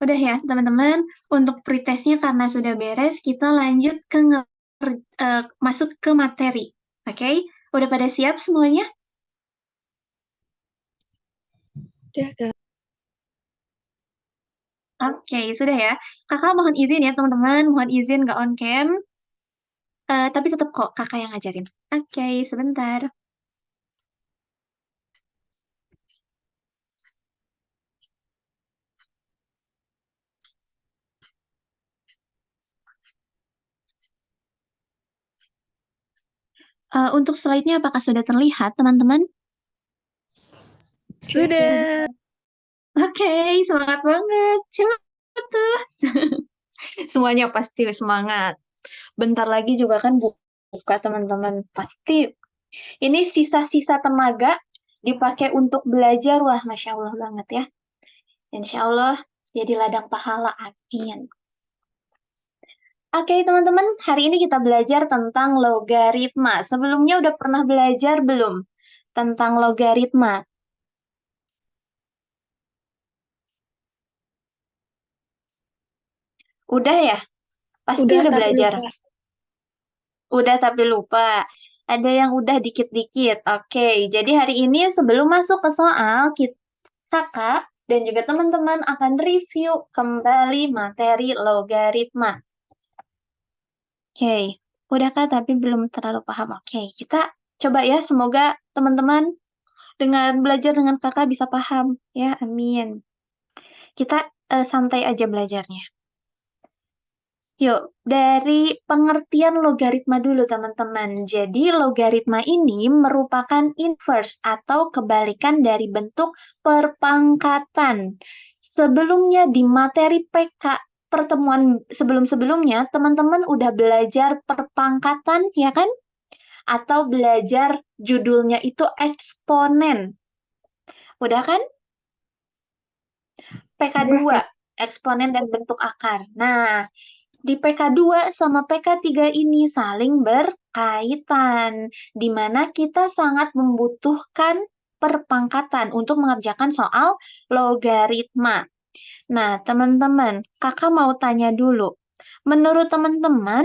Udah ya, teman-teman. Untuk pretestnya karena sudah beres, kita lanjut ke masuk ke materi. Oke? Udah pada siap semuanya? Udah, Kak. Oke, sudah ya. Kakak mohon izin ya, teman-teman. Mohon izin nggak on cam. Tapi tetap kok kakak yang ngajarin. Oke, sebentar. Untuk slide-nya apakah sudah terlihat, teman-teman? Sudah. Oke, semangat banget. Coba tuh. Semuanya pasti semangat. Bentar lagi juga kan buka, teman-teman. Pasti. Ini sisa-sisa tenaga dipakai untuk belajar. Wah, Masya Allah banget ya. Insya Allah jadi ladang pahala. Amin. Oke, teman-teman. Hari ini kita belajar tentang logaritma. Sebelumnya udah pernah belajar belum tentang logaritma? Udah ya? Pasti Udah udah tapi belajar. lupa. Udah tapi lupa. Ada yang udah dikit-dikit. Oke, jadi hari ini sebelum masuk ke soal, Kakak dan juga teman-teman akan review kembali materi logaritma. Oke, udah Kak, tapi belum terlalu paham. Oke, kita coba ya, semoga teman-teman dengan belajar dengan Kakak bisa paham. Ya, amin. Kita santai aja belajarnya. Yuk, dari pengertian logaritma dulu teman-teman. Jadi logaritma ini merupakan inverse atau kebalikan dari bentuk perpangkatan. Sebelumnya di materi PK pertemuan sebelum-sebelumnya, teman-teman udah belajar perpangkatan, ya kan? Atau belajar judulnya itu eksponen. Udah kan? PK2, Udah, Kak. eksponen dan bentuk akar. Nah, di PK2 sama PK3 ini saling berkaitan, di mana kita sangat membutuhkan perpangkatan untuk mengerjakan soal logaritma. Nah, teman-teman, kakak mau tanya dulu. Menurut teman-teman,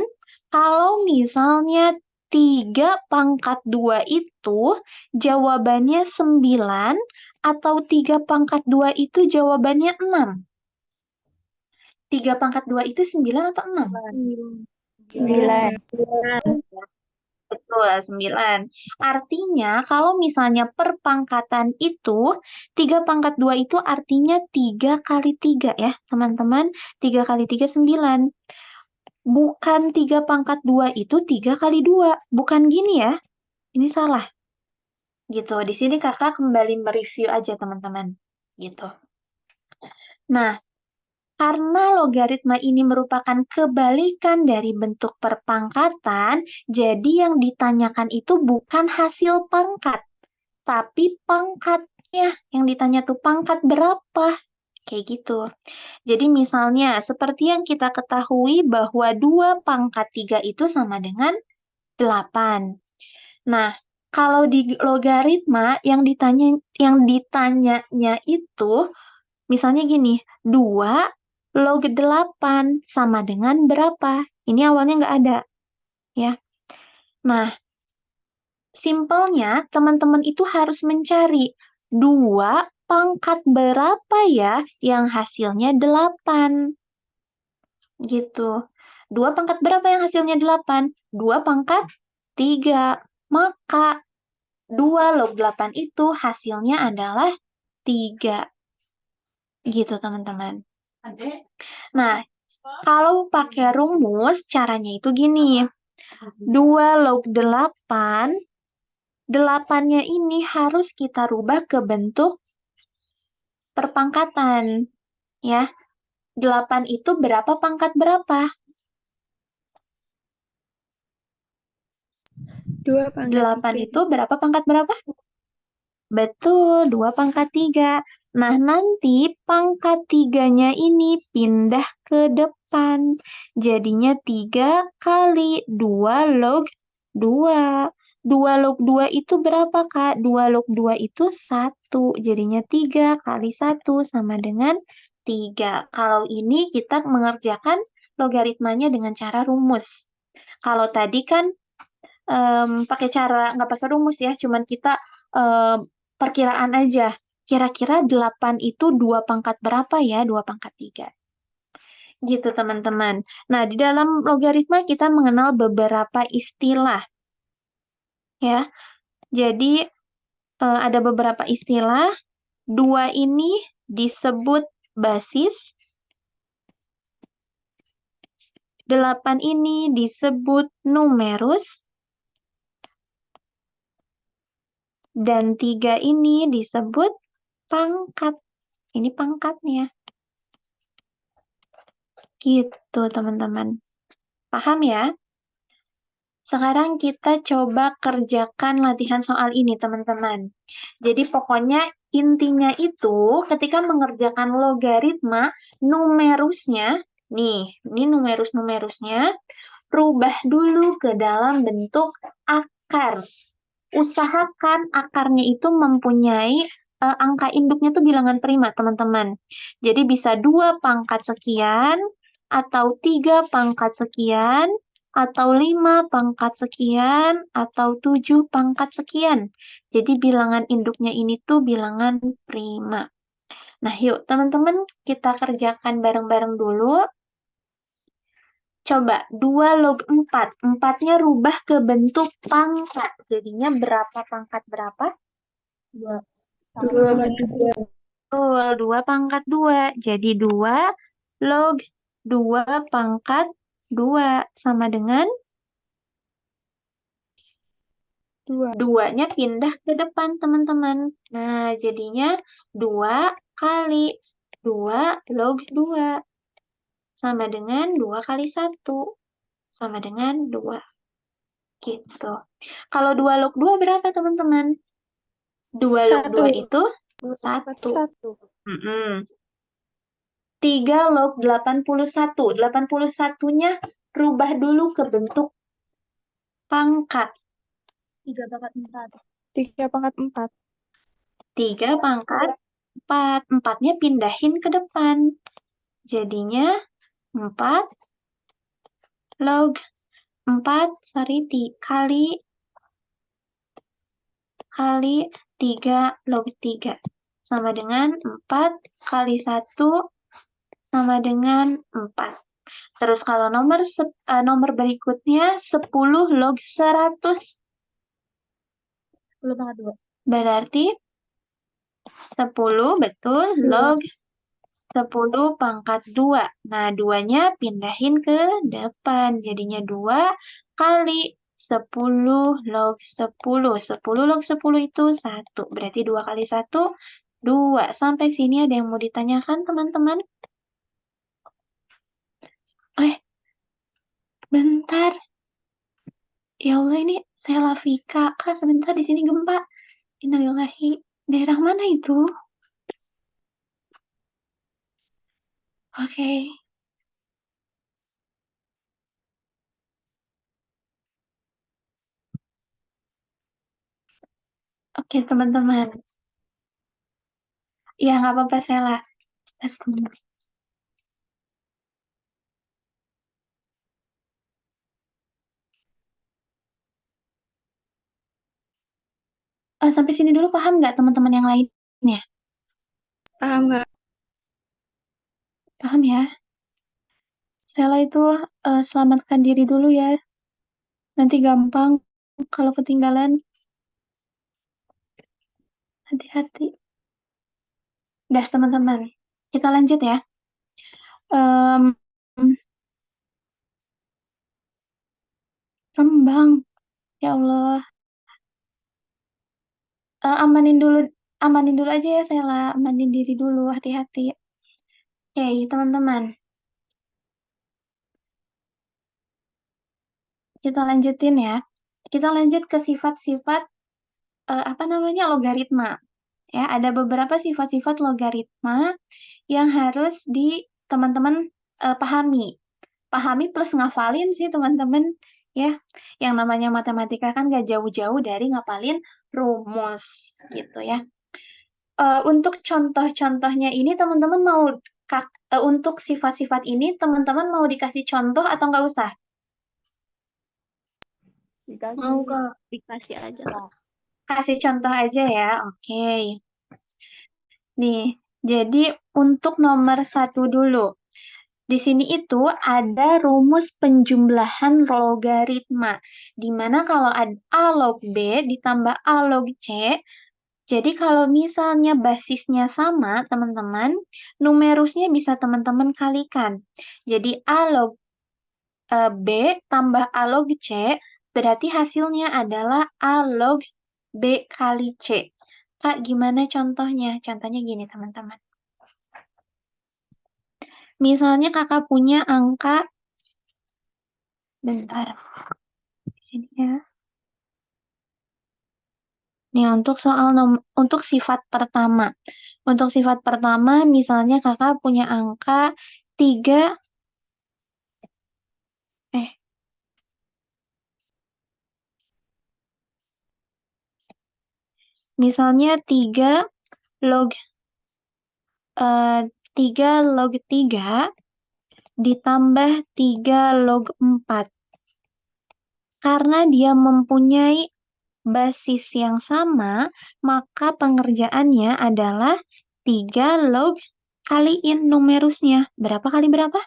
kalau misalnya 3 pangkat 2 itu jawabannya 9 atau 3 pangkat 2 itu jawabannya 6? 3 pangkat 2 itu 9 atau 6? 9. Betul, 9. Artinya, kalau misalnya perpangkatan itu, 3 pangkat 2 itu artinya 3 kali 3 ya, teman-teman. 3 kali 3, 9. Bukan 3 pangkat 2 itu 3 kali 2. Bukan gini ya. Ini salah. Gitu. Di sini kakak kembali mereview aja, teman-teman. Gitu. Nah, karena logaritma ini merupakan kebalikan dari bentuk perpangkatan, jadi yang ditanyakan itu bukan hasil pangkat, tapi pangkatnya. Yang ditanya tuh pangkat berapa? Kayak gitu. Jadi misalnya, seperti yang kita ketahui bahwa 2 pangkat 3 itu sama dengan 8. Nah, kalau di logaritma yang ditanyanya itu misalnya gini, 2 log 8 sama dengan berapa? Ini awalnya nggak ada, ya. Nah, simpelnya teman-teman itu harus mencari 2 pangkat berapa ya yang hasilnya 8. Gitu. 2 pangkat berapa yang hasilnya 8? 2 pangkat 3. Maka 2 log 8 itu hasilnya adalah 3. Gitu, teman-teman. Nah, kalau pakai rumus, caranya itu gini. 2 log 8, 8-nya ini harus kita rubah ke bentuk perpangkatan. Ya, 8 itu berapa pangkat berapa? 2 pangkat 8 3. itu berapa pangkat berapa? Betul, 2 pangkat 3. Nah, nanti pangkat 3-nya ini pindah ke depan. Jadinya 3 kali 2 log 2. 2 log 2 itu berapa, Kak? 2 log 2 itu 1. Jadinya 3 kali 1 sama dengan 3. Kalau ini kita mengerjakan logaritmanya dengan cara rumus. Kalau tadi kan pakai cara, nggak pakai rumus ya, cuman kita perkiraan aja. Kira-kira 8 itu 2 pangkat berapa ya? 2 pangkat 3. Gitu teman-teman. Nah, di dalam logaritma kita mengenal beberapa istilah. Ya, jadi ada beberapa istilah. 2 ini disebut basis. 8 ini disebut numerus. Dan 3 ini disebut pangkat. Ini pangkatnya. Gitu, teman-teman. Paham ya? Sekarang kita coba kerjakan latihan soal ini, teman-teman. Jadi pokoknya intinya itu ketika mengerjakan logaritma, numerusnya, nih, ini numerus-numerusnya, rubah dulu ke dalam bentuk akar. Usahakan akarnya itu mempunyai angka induknya tuh bilangan prima, teman-teman. Jadi bisa 2 pangkat sekian, atau 3 pangkat sekian, atau 5 pangkat sekian, atau 7 pangkat sekian. Jadi bilangan induknya ini tuh bilangan prima. Nah, yuk teman-teman kita kerjakan bareng-bareng dulu. Coba 2 log 4. 4-nya rubah ke bentuk pangkat. Jadinya berapa pangkat berapa? 2 Dua. Betul, 2 pangkat 2. Jadi 2 log 2 pangkat 2 sama dengan Dua. 2-nya pindah ke depan, teman-teman. Nah, jadinya 2 kali 2 log 2 sama dengan 2 kali 1 sama dengan 2. Gitu. Kalau 2 log 2 berapa, teman-teman? 2 log 2 itu 1. Satu. 3 log 81. 81-nya rubah dulu ke bentuk pangkat. 3 pangkat 4. 3/4. 3 pangkat 4. 4-nya pindahin ke depan. Jadinya 4 log 4, kali 3 log 3. Sama dengan 4 kali 1 sama dengan 4. Terus kalau nomor berikutnya 10 log 100. 10 pangkat 2. Berarti 10 betul log 10 pangkat 2. Nah, 2-nya pindahin ke depan. Jadinya 2 kali 10 log 10. 10 log 10 itu 1. Berarti 2 kali 1, 2. Sampai sini ada yang mau ditanyakan, teman-teman? Bentar. Ya Allah, ini saya Lafika. Kak, sebentar di sini gempa. Innalillahi. Daerah mana itu? Oke. Oke, teman-teman. Ya, nggak apa-apa, Sela. Kita tunggu. Sampai sini dulu paham nggak teman-teman yang lainnya? Paham nggak? Paham ya? Sela itu selamatkan diri dulu ya. Nanti gampang kalau ketinggalan. Hati-hati. Dah, teman-teman. Kita lanjut ya. Em, Rembang. Ya Allah. Amanin dulu aja ya, Sela. Amanin diri dulu, hati-hati. Oke, teman-teman. Kita lanjutin ya. Kita lanjut ke sifat-sifat logaritma. Ya, ada beberapa sifat-sifat logaritma yang harus teman-teman pahami. Pahami plus ngafalin sih, teman-teman. Ya, yang namanya matematika kan gak jauh-jauh dari ngapalin rumus gitu ya. Untuk contoh-contohnya ini teman-teman mau Untuk sifat-sifat ini, teman-teman mau dikasih contoh atau nggak usah? Mau Kak. Dikasih aja, Kak. Kasih contoh aja ya, oke. Nih, jadi untuk nomor 1 dulu. Di sini itu ada rumus penjumlahan logaritma, di mana kalau ada A log B ditambah A log C, jadi kalau misalnya basisnya sama, teman-teman, numerusnya bisa teman-teman kalikan. Jadi A log B tambah A log C, berarti hasilnya adalah A log B kali C. Kak, gimana contohnya? Contohnya gini, teman-teman. Misalnya kakak punya angka, bentar, di sini ya. Nih, untuk sifat pertama. Untuk sifat pertama, misalnya kakak punya angka 3, eh, misalnya 3 log, 3 log 3 ditambah 3 log 4. Karena dia mempunyai basis yang sama, maka pengerjaannya adalah 3 log kaliin numerusnya. Berapa kali berapa?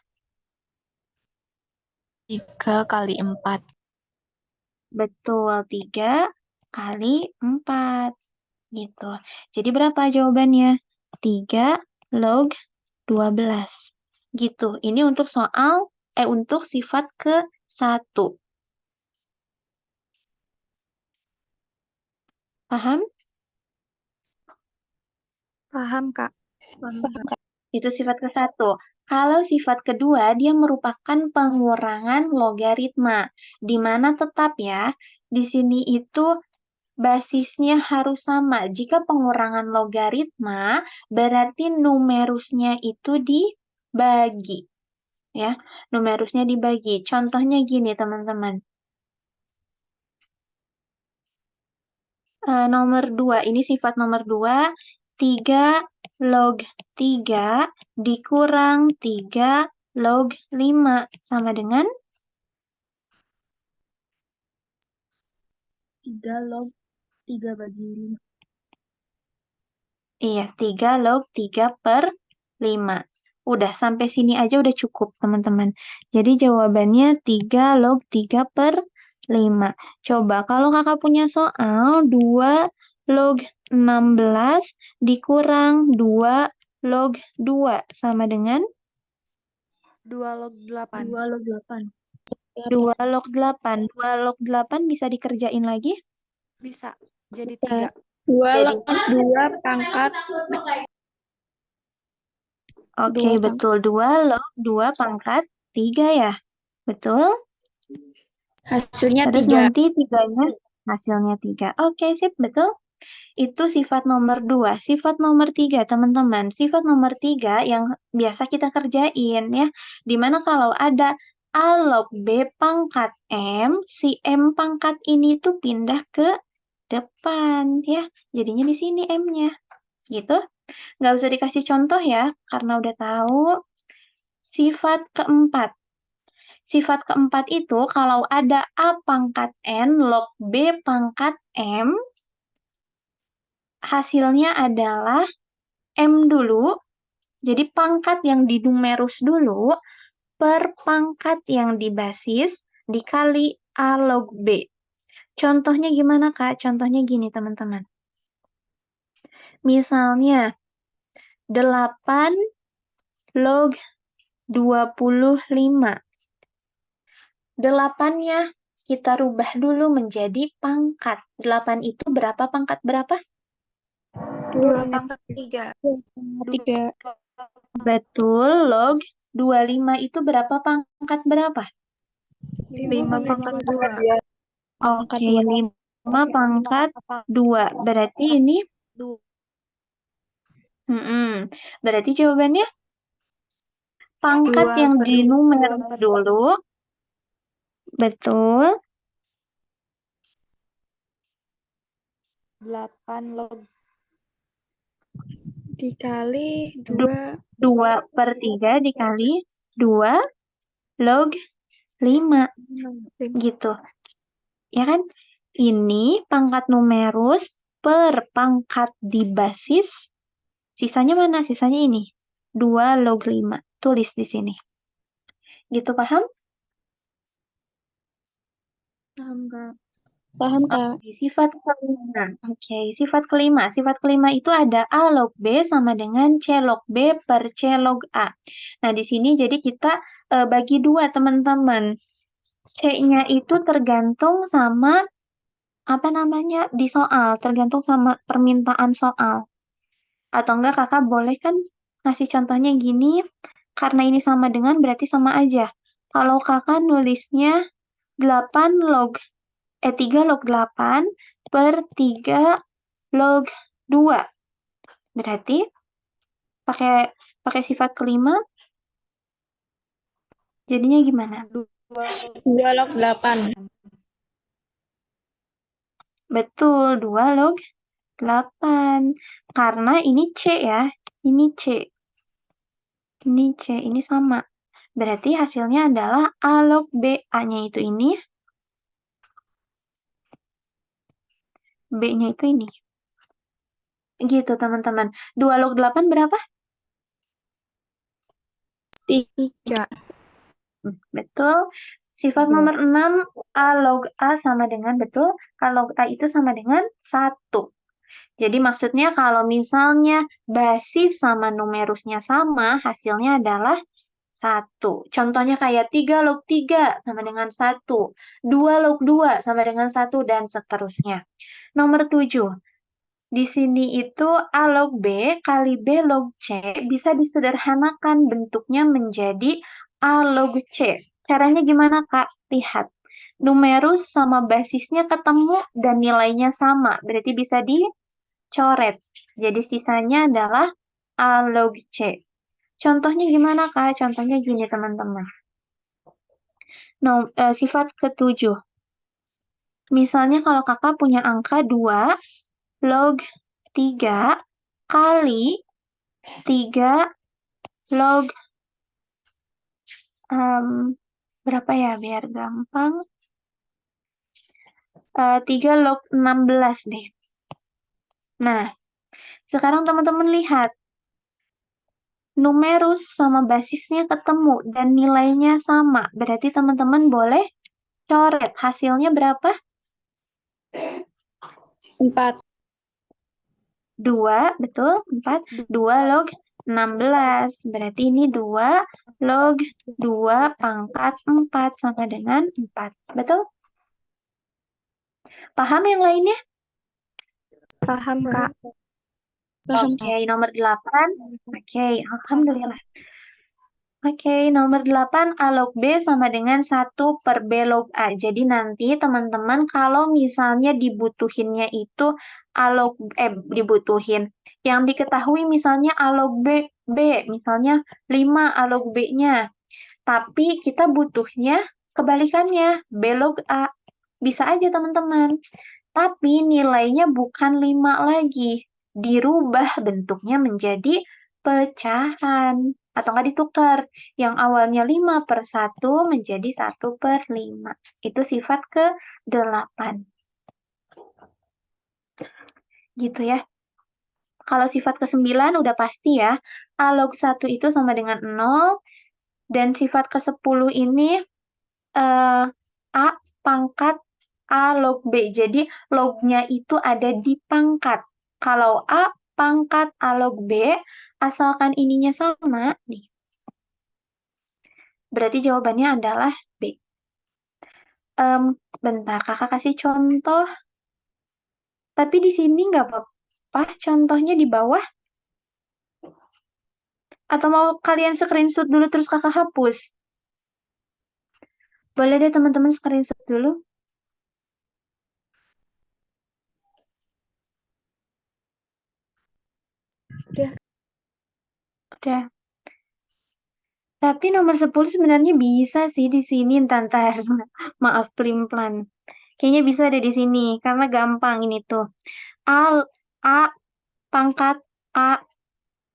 3 kali 4. Betul, 3 kali 4. Gitu. Jadi berapa jawabannya? 3 log 12. Gitu. Ini untuk sifat ke-1. Paham? Paham Kak. Itu sifat ke-1. Kalau sifat kedua, dia merupakan pengurangan logaritma. Di mana tetap ya, di sini itu basisnya harus sama. Jika pengurangan logaritma, berarti numerusnya itu dibagi. Ya, numerusnya dibagi. Contohnya gini, teman-teman. Nomor 2, ini sifat nomor 2, 3 log 3 dikurang 3 log 5 sama dengan 3 log 3 bagi 5. Iya, 3 log 3 per 5. Udah, sampai sini aja udah cukup, teman-teman. Jadi jawabannya 3 log 3 per 5. Coba kalau kakak punya soal 2 log 16 dikurang 2 log 2 sama dengan 2 log 8. 2 log 8. 2 log 8. 2 log 8 bisa dikerjain lagi? Bisa. Jadi 3. 2 Jadi log 2 pangkat. Oke, betul. 2 log 2 pangkat 3 ya? Betul? hasilnya Terus 3. nanti 3-nya hasilnya 3. Oke, sip, betul. Itu sifat nomor 2. Sifat nomor 3, teman-teman. Sifat nomor 3 yang biasa kita kerjain ya. Dimana kalau ada A log B pangkat M, si M pangkat ini tuh pindah ke depan ya. Jadinya di sini M-nya. Gitu. Nggak usah dikasih contoh ya, karena udah tahu. Sifat keempat. Sifat keempat itu kalau ada A pangkat N log B pangkat M, hasilnya adalah M dulu, jadi pangkat yang di numerus dulu, per pangkat yang di basis, dikali A log B. Contohnya gimana, Kak? Contohnya gini, teman-teman. Misalnya, 8 log 25. 8-nya kita rubah dulu menjadi pangkat. 8 itu berapa pangkat berapa? 2 pangkat 3. 3. Betul, log 25 itu berapa pangkat berapa? 5 pangkat 2. Oke, 5 pangkat 2. Berarti ini, berarti jawabannya pangkat 2 yang per di numeros dulu. Betul. 8 log Dikali Du- 2. 2/3 dikali 2 log 5 gitu. Ya kan? Ini pangkat numerus per pangkat di basis. Sisanya mana? Sisanya ini. 2 log 5. Tulis di sini. Gitu, paham? Paham, Kak. Paham, Kak? Sifat kelima. Oke, sifat kelima. Sifat kelima itu ada A log B sama dengan C log B per C log A. Nah, di sini jadi kita bagi dua, teman-teman. C-nya itu tergantung sama apa namanya di soal, tergantung sama permintaan soal. Atau enggak kakak boleh kan ngasih contohnya gini, karena ini sama dengan berarti sama aja. Kalau kakak nulisnya 8 log 3 log 8 per 3 log 2. Berarti pakai pakai sifat kelima jadinya gimana? 2 log 8. Betul, 2 log 8. Karena ini C ya. Ini C. Ini C, ini sama. Berarti hasilnya adalah A log B. A-nya itu ini. B-nya itu ini. Gitu, teman-teman. 2 log 8 berapa? 3. Betul. Sifat Tiga. nomor 6, A log A sama dengan, betul, A log A itu sama dengan 1. Jadi maksudnya kalau misalnya basis sama numerusnya sama, hasilnya adalah 1. Contohnya kayak 3 log 3 sama dengan 1. 2 log 2 sama dengan 1, dan seterusnya. Nomor 7. Di sini itu A log B kali B log C bisa disederhanakan bentuknya menjadi A log C. Caranya gimana, Kak? Lihat. Numerus sama basisnya ketemu dan nilainya sama. Berarti bisa dicoret. Jadi sisanya adalah A log C. Contohnya gimana, Kak? Contohnya gini, teman-teman. Sifat ketujuh. Misalnya kalau kakak punya angka 2 log 3 kali 3 log berapa ya biar gampang? 3 log 16 deh. Nah, sekarang teman-teman lihat. Numerus sama basisnya ketemu dan nilainya sama. Berarti teman-teman boleh coret. Hasilnya berapa? 4. 2, betul? 4. 2 log 16. Berarti ini 2 log 2 pangkat 4 sama dengan 4. Betul? Paham yang lainnya? Paham, Kak? Oke, nomor 8. Oke, alhamdulillah. Oke, nomor 8 A log B sama dengan 1 per B log A. Jadi nanti teman-teman kalau misalnya dibutuhinnya itu dibutuhin. Yang diketahui misalnya A log B, misalnya 5 A log B-nya. Tapi kita butuhnya kebalikannya, B log A. Bisa aja teman-teman. Tapi nilainya bukan 5 lagi. Dirubah bentuknya menjadi pecahan. Atau nggak ditukar. Yang awalnya 5/1 menjadi 1/5. Itu sifat ke-8. Gitu ya. Kalau sifat ke-9 udah pasti ya. A log 1 itu sama dengan 0. Dan sifat ke-10 ini A pangkat A log B. Jadi lognya itu ada di pangkat. Kalau A pangkat A log B, asalkan ininya sama, nih. Berarti jawabannya adalah B. Bentar, kakak kasih contoh. Tapi di sini nggak apa-apa, contohnya di bawah. Atau mau kalian screenshot dulu terus kakak hapus? Boleh deh teman-teman screenshot dulu. Udah. Tapi nomor 10 sebenarnya bisa sih di sini, Tante. Maaf, pelin-pelan. Kayaknya bisa ada di sini, karena gampang ini tuh. A, A pangkat A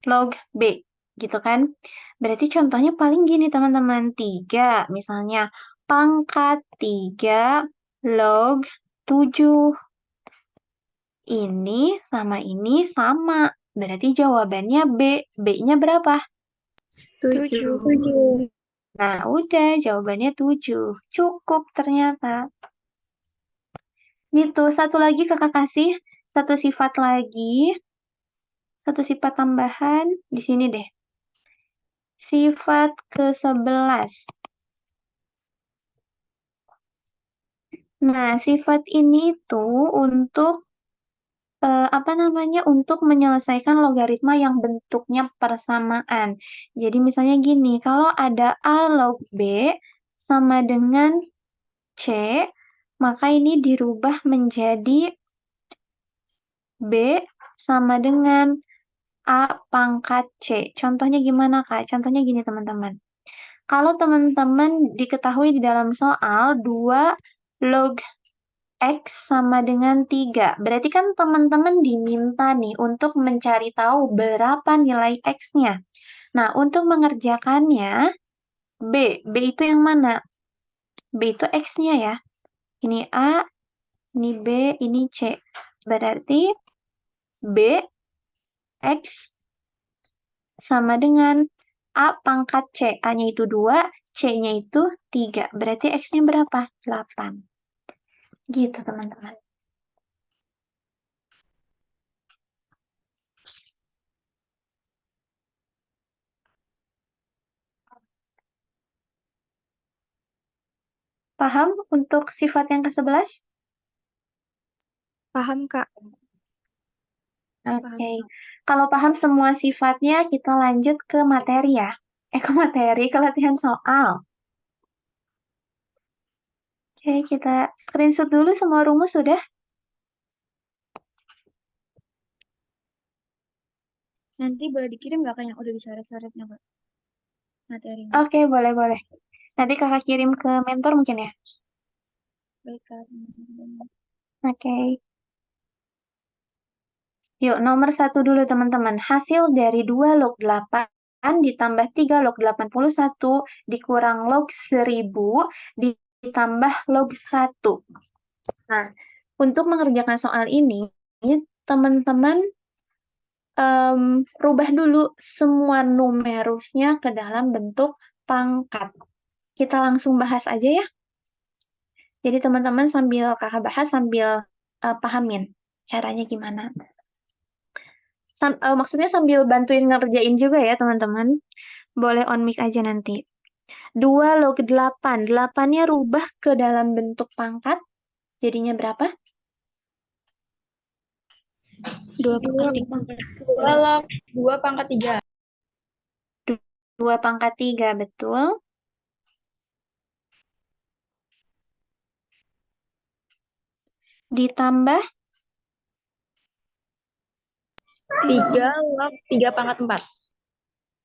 log B, gitu kan? Berarti contohnya paling gini teman-teman, 3 misalnya pangkat 3 log 7. Ini sama. Berarti jawabannya B. B-nya berapa? 7. Nah, udah jawabannya 7. Cukup ternyata. Nih tuh, satu lagi kakak kasih. Satu sifat lagi. Satu sifat tambahan. Di sini deh. Sifat ke-11. Nah, sifat ini tuh untuk untuk menyelesaikan logaritma yang bentuknya persamaan. Jadi misalnya gini, kalau ada A log B sama dengan C, maka ini dirubah menjadi B sama dengan A pangkat C. Contohnya gimana, Kak? Contohnya gini, teman-teman. Kalau teman-teman diketahui di dalam soal 2 log X sama dengan 3. Berarti kan teman-teman diminta nih untuk mencari tahu berapa nilai X-nya. Nah, untuk mengerjakannya, B itu yang mana? B itu X-nya ya. Ini A, ini B, ini C. Berarti B, X sama dengan A pangkat C. A-nya itu 2, C-nya itu 3. Berarti X-nya berapa? 8. Gitu, teman-teman. Paham untuk sifat yang ke-11? Paham, Kak. Oke. Kalau paham semua sifatnya, kita lanjut ke materi ya. Ke materi, ke latihan soal. Oke, kita screenshot dulu semua rumus sudah. Nanti boleh dikirim nggak Kak yang udah dicoret-coretnya Kak? Materinya. Oke, boleh. Nanti kakak kirim ke mentor mungkin ya. Baik Kak. Oke. Yuk, nomor 1 dulu teman-teman. Hasil dari 2 log 8 ditambah 3 log 81 dikurang log 1000 ditambah log 1. Nah, untuk mengerjakan soal ini, teman-teman rubah dulu semua numerusnya ke dalam bentuk pangkat. Kita langsung bahas aja ya. Jadi teman-teman sambil kakak bahas, sambil pahamin caranya gimana. Maksudnya sambil bantuin ngerjain juga ya teman-teman. Boleh on mic aja nanti. 2 log 8. 8-nya rubah ke dalam bentuk pangkat. Jadinya berapa? 2 pangkat 3. 2 log 2 pangkat 3. 2 pangkat 3, betul. Ditambah 3 log 3 pangkat 4.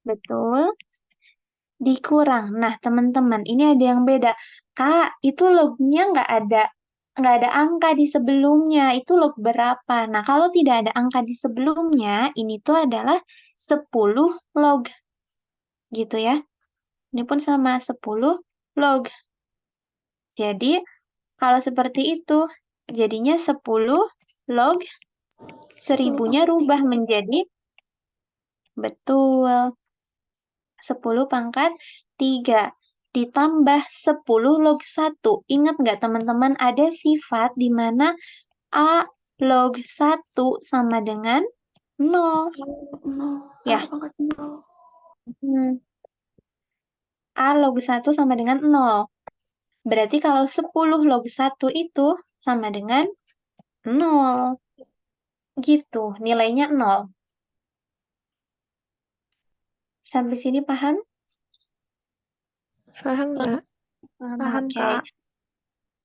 betul. Dikurang. Nah, teman-teman, ini ada yang beda. Kak, itu lognya nggak ada angka di sebelumnya. Itu log berapa? Nah, kalau tidak ada angka di sebelumnya, ini tuh adalah 10 log. Gitu ya. Ini pun sama 10 log. Jadi, kalau seperti itu, jadinya 10 log 1000-nya rubah menjadi, betul, 10 pangkat 3 ditambah 10 log 1. Ingat nggak teman-teman, ada sifat di mana A log 1 sama dengan 0. Ya. A log 1 sama dengan 0. Berarti kalau 10 log 1 itu sama dengan 0. Gitu, nilainya 0. Sampai sini paham? Paham, Kak? Paham, Oke. Kak.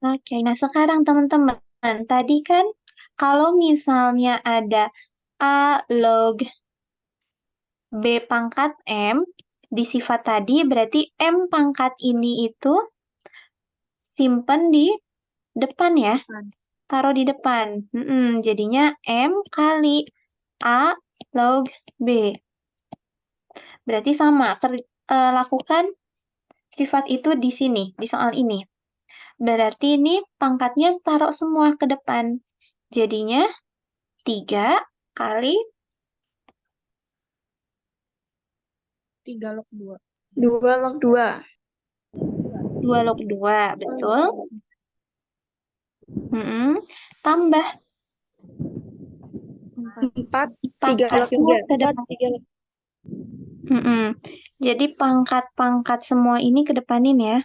Oke, nah sekarang teman-teman, tadi kan kalau misalnya ada A log B pangkat M di sifat tadi, berarti M pangkat ini itu simpen di depan ya. Taruh di depan. Jadinya M kali A log B. Berarti sama, lakukan sifat itu di sini, di soal ini. Berarti ini pangkatnya taruh semua ke depan. Jadinya 3 kali 3 log 2. 2 log 2. 2 log 2, betul? Tambah 4 4 3 log 3. ke depan. Jadi pangkat-pangkat semua ini ke depanin ya.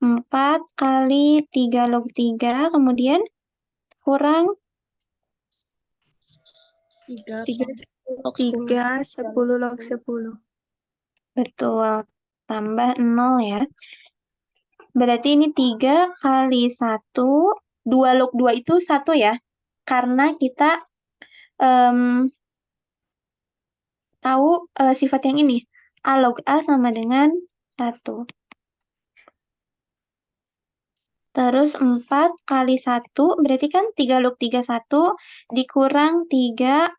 4 kali 3 log 3, kemudian kurang 3 10 log 10. betul. Tambah 0 ya. Berarti ini 3 kali 1, 2 log 2 itu 1 ya. Karena kita tahu sifat yang ini. A log A sama dengan 1. Terus 4 kali 1, berarti kan 3 log 3 1, dikurang 3,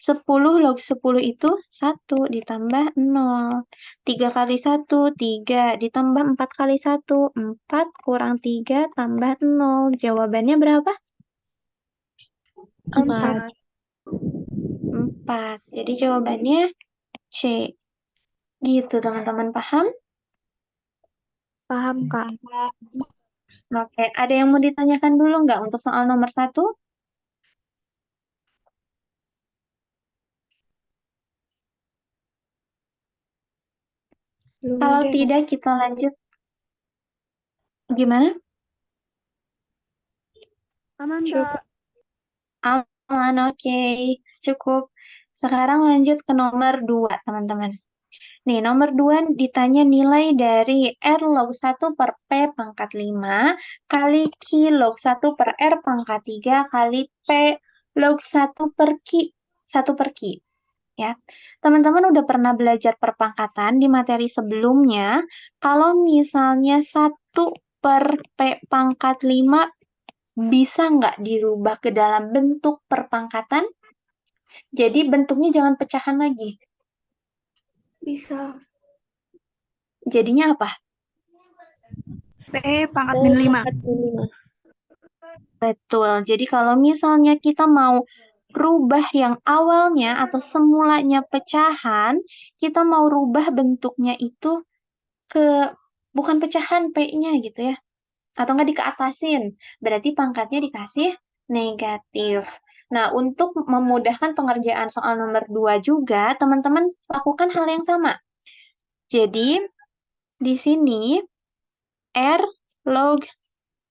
10 log 10 itu 1, ditambah 0. 3 kali 1, 3, ditambah 4 kali 1, 4, kurang 3, tambah 0. Jawabannya berapa? 4. 4. Jadi jawabannya C. Gitu teman-teman, paham? Paham, Kak. Oke, ada yang mau ditanyakan dulu nggak untuk soal nomor 1? Belum Kalau ada. tidak, kita lanjut. Gimana? Aman, Cukup. Kak. Aman, oke. Cukup. Sekarang lanjut ke nomor 2, teman-teman. Nih, nomor 2 ditanya nilai dari R log 1 per P pangkat 5 kali Q log 1 per R pangkat 3 kali P log 1 per Q. 1 per Q. Ya. Teman-teman udah pernah belajar perpangkatan di materi sebelumnya. Kalau misalnya 1 per P pangkat 5 bisa nggak dirubah ke dalam bentuk perpangkatan? Jadi bentuknya jangan pecahan lagi. Bisa. Jadinya apa? P pangkat min 5. Betul. Jadi kalau misalnya kita mau rubah yang awalnya atau semulanya pecahan, kita mau rubah bentuknya itu ke bukan pecahan P-nya gitu ya. Atau nggak dikeatasin. Berarti pangkatnya dikasih negatif. Nah, untuk memudahkan pengerjaan soal nomor 2 juga, teman-teman lakukan hal yang sama. Jadi, di sini R log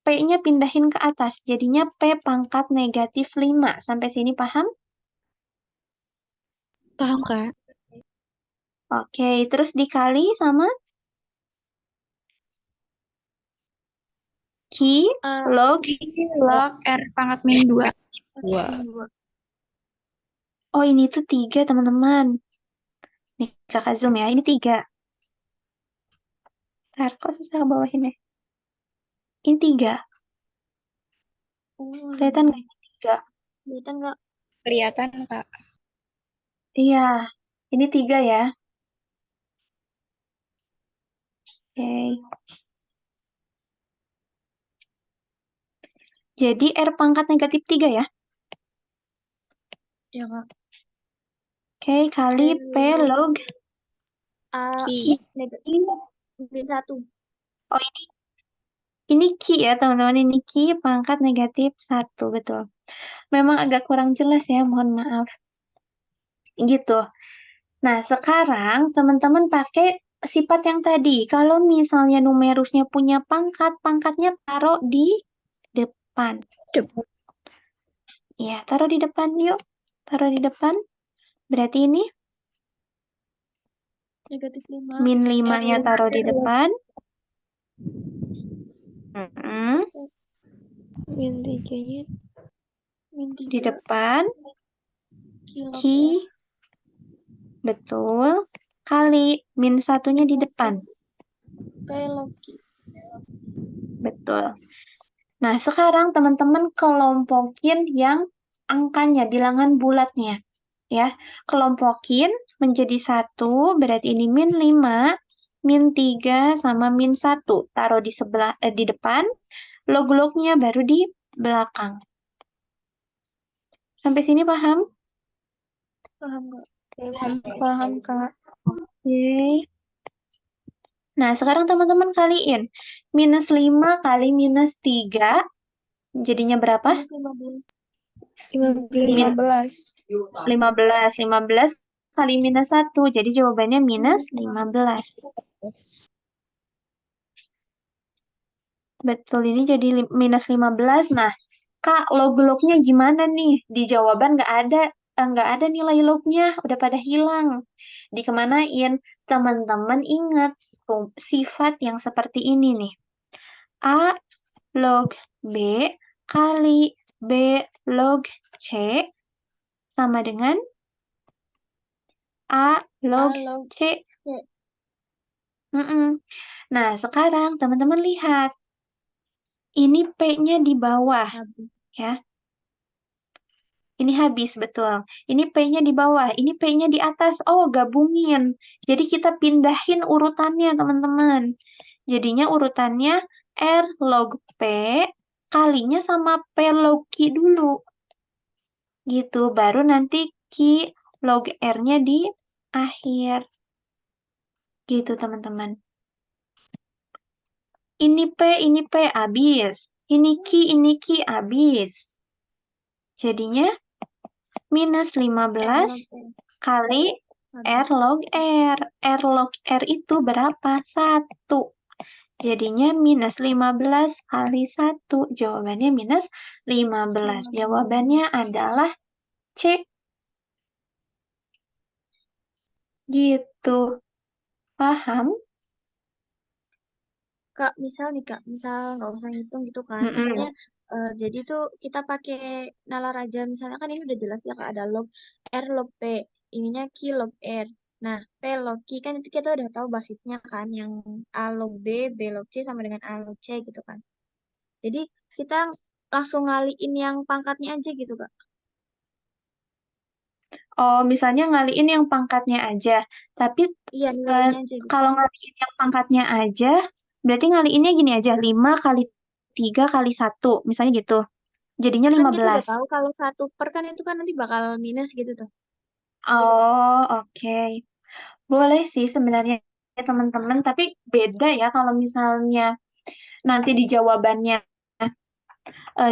P-nya pindahin ke atas. Jadinya P pangkat negatif 5. Sampai sini paham? Paham, Kak? Oke, terus dikali sama Q log. Log R pangkat min 2. Oh, ini tuh 3, teman-teman. Nih, kakak zoom ya. Ini 3. Ntar, kok susah bawahinnya? Ini 3. Kelihatan nggak ini 3? Kelihatan nggak? Kelihatan, Kak. Iya, ini 3 ya. Oke. Jadi R pangkat negatif 3 ya. Ya, Kak. Oke, kali P log. A Ki. negatif min 1. Oh, ini Q ya, teman-teman. Ini Q pangkat negatif 1, betul. Memang agak kurang jelas ya, mohon maaf. Gitu. Nah, sekarang teman-teman pakai sifat yang tadi. Kalau misalnya numerusnya punya pangkat, pangkatnya taruh di depan. Ya, taruh di depan yuk. Taruh di depan. Berarti ini Negatif 5. min 5-nya taruh di depan. Min 3-nya Min 3. Di depan. Q. Betul. Kali min 1-nya di depan. P log Q. Betul. Nah, sekarang teman-teman kelompokin yang angkanya, bilangan bulatnya. Ya, kelompokin menjadi 1, berarti ini min 5, min 3, sama min 1. Taruh di sebelah di depan, log-lognya baru di belakang. Sampai sini paham? Paham Kak? Paham, Kak. Oke. Nah, sekarang teman-teman kaliin. Minus 5 kali minus 3, jadinya berapa? 15. 15. 15 kali minus 1, jadi jawabannya minus 15. Betul, ini jadi minus 15. Nah, Kak, log-lognya gimana nih? Di jawaban nggak ada nilai lognya, udah pada hilang. Dikemanain? Teman-teman ingat sifat yang seperti ini nih. A log B kali B log C sama dengan A log C. Nah, sekarang teman-teman lihat. Ini P-nya di bawah, ya. Ini habis, betul. Ini P-nya di bawah, ini P-nya di atas. Oh, gabungin. Jadi kita pindahin urutannya, teman-teman. Jadinya urutannya R log P kalinya sama P log Q dulu. Gitu, baru nanti Q log R-nya di akhir. Gitu, teman-teman. Ini P, habis. Ini Q, habis. Jadinya minus 15 kali R log R. R log R itu berapa? 1. Jadinya minus 15 kali 1. Jawabannya minus 15. Jawabannya adalah C. Gitu. Paham? Kak, misal nih Kak, misal nggak usah ngitung gitu kan. Mm-mm. Maksudnya, jadi tuh kita pakai nalar aja. Misalnya kan ini udah jelas ya Kak, ada log R log P, ininya Q log R. Nah, P log Q kan itu kita udah tahu basisnya kan, yang A log B log C sama dengan A log C gitu kan. Jadi kita langsung ngaliin yang pangkatnya aja gitu Kak. Oh, misalnya ngaliin yang pangkatnya aja. Tapi Iya, nilainya aja gitu. kalau ngaliin yang pangkatnya aja, berarti ngaliinnya gini aja, 5 kali 3 kali 1, misalnya gitu. Jadinya Kan kita udah 15. tahu kalau 1/per kan itu kan nanti bakal minus gitu tuh. Oh, oke. Boleh sih sebenarnya teman-teman, tapi beda ya kalau misalnya nanti di jawabannya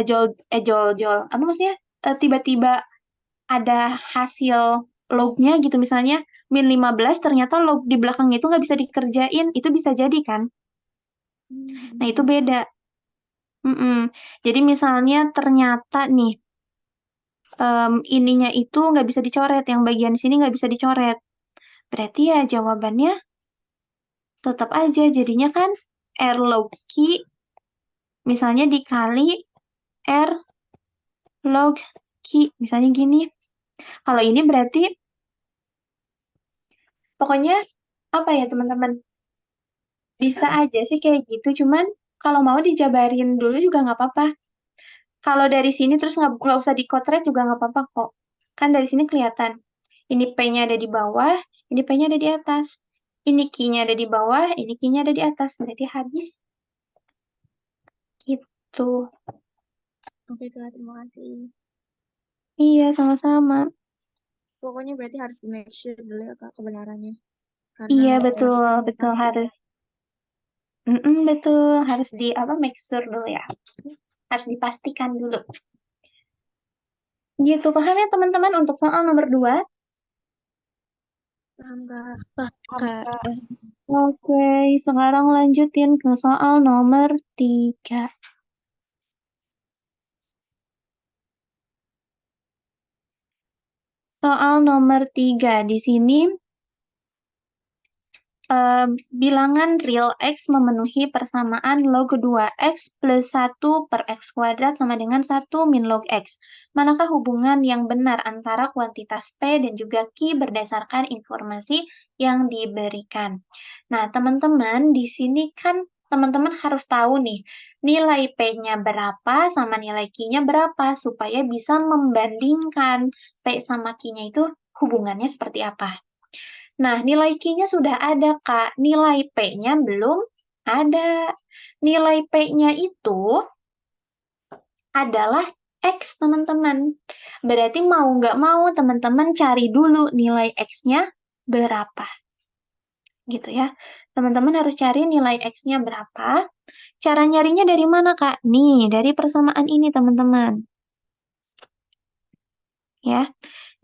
jol, apa maksudnya? Tiba-tiba ada hasil lognya gitu, misalnya min 15, ternyata log di belakangnya itu nggak bisa dikerjain, itu bisa jadi kan? Nah, itu beda. Jadi misalnya ternyata nih, ininya itu nggak bisa dicoret, yang bagian sini nggak bisa dicoret. Berarti ya jawabannya tetap aja, jadinya kan R log Q misalnya dikali R log Q, misalnya gini. Kalau ini berarti, pokoknya apa ya teman-teman, bisa aja sih kayak gitu, cuman kalau mau dijabarin dulu juga nggak apa-apa. Kalau dari sini terus nggak usah dikotret juga nggak apa-apa kok. Kan dari sini kelihatan. Ini P-nya ada di bawah, ini P-nya ada di atas. Ini Q-nya ada di bawah, ini Q-nya ada di atas. Berarti habis. Gitu. Oke Kak, terima kasih. Iya, sama-sama. Pokoknya berarti harus di make sure dulu ya Kak kebenarannya. Karena Iya, nggak betul, yakin betul kan. harus. Betul, harus di apa make sure dulu ya. Harus dipastikan dulu. Gitu, paham ya teman-teman untuk soal nomor 2? Paham Kak. Kak. Oke, sekarang lanjutin ke soal nomor 3. Soal nomor 3 di sini bilangan real X memenuhi persamaan log 2X plus 1 per X kuadrat sama dengan 1 min log X. Manakah hubungan yang benar antara kuantitas P dan juga Q berdasarkan informasi yang diberikan? Nah, teman-teman, di sini kan teman-teman harus tahu nih, nilai P-nya berapa sama nilai Q-nya berapa, supaya bisa membandingkan P sama Q-nya itu hubungannya seperti apa. Nah, nilai Q-nya sudah ada, Kak. Nilai P-nya belum ada. Nilai P-nya itu adalah X, teman-teman. Berarti mau nggak mau, teman-teman cari dulu nilai X-nya berapa. Gitu ya. Teman-teman harus cari nilai X-nya berapa. Cara nyarinya dari mana, Kak? Nih, dari persamaan ini, teman-teman. Ya.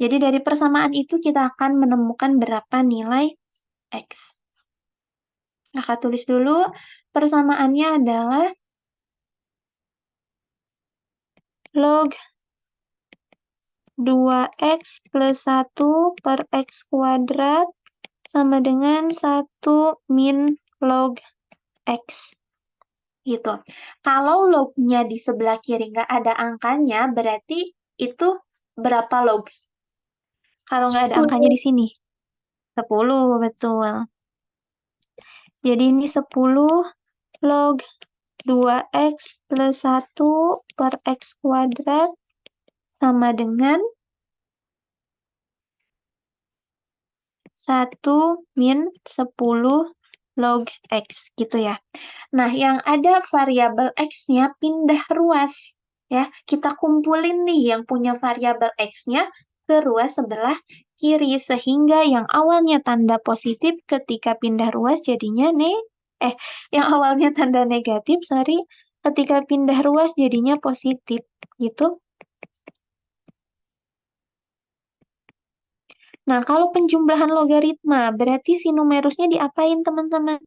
Jadi dari persamaan itu kita akan menemukan berapa nilai X. Kakak tulis dulu. Persamaannya adalah log 2x plus 1 per x kuadrat sama dengan 1 min log X. Gitu. Kalau lognya di sebelah kiri nggak ada angkanya, berarti itu berapa log? Kalau nggak ada angkanya di sini. 10, betul. Jadi ini 10 log 2x plus 1 per x kuadrat sama dengan 1 min 10 log x gitu ya. Nah, yang ada variabel x-nya pindah ruas. Ya, kita kumpulin nih yang punya variabel x-nya ke ruas sebelah kiri. Sehingga yang awalnya tanda positif ketika pindah ruas jadinya yang awalnya tanda negatif, sorry, ketika pindah ruas jadinya positif. Gitu. Nah, kalau penjumlahan logaritma, berarti si numerusnya diapain, teman-teman?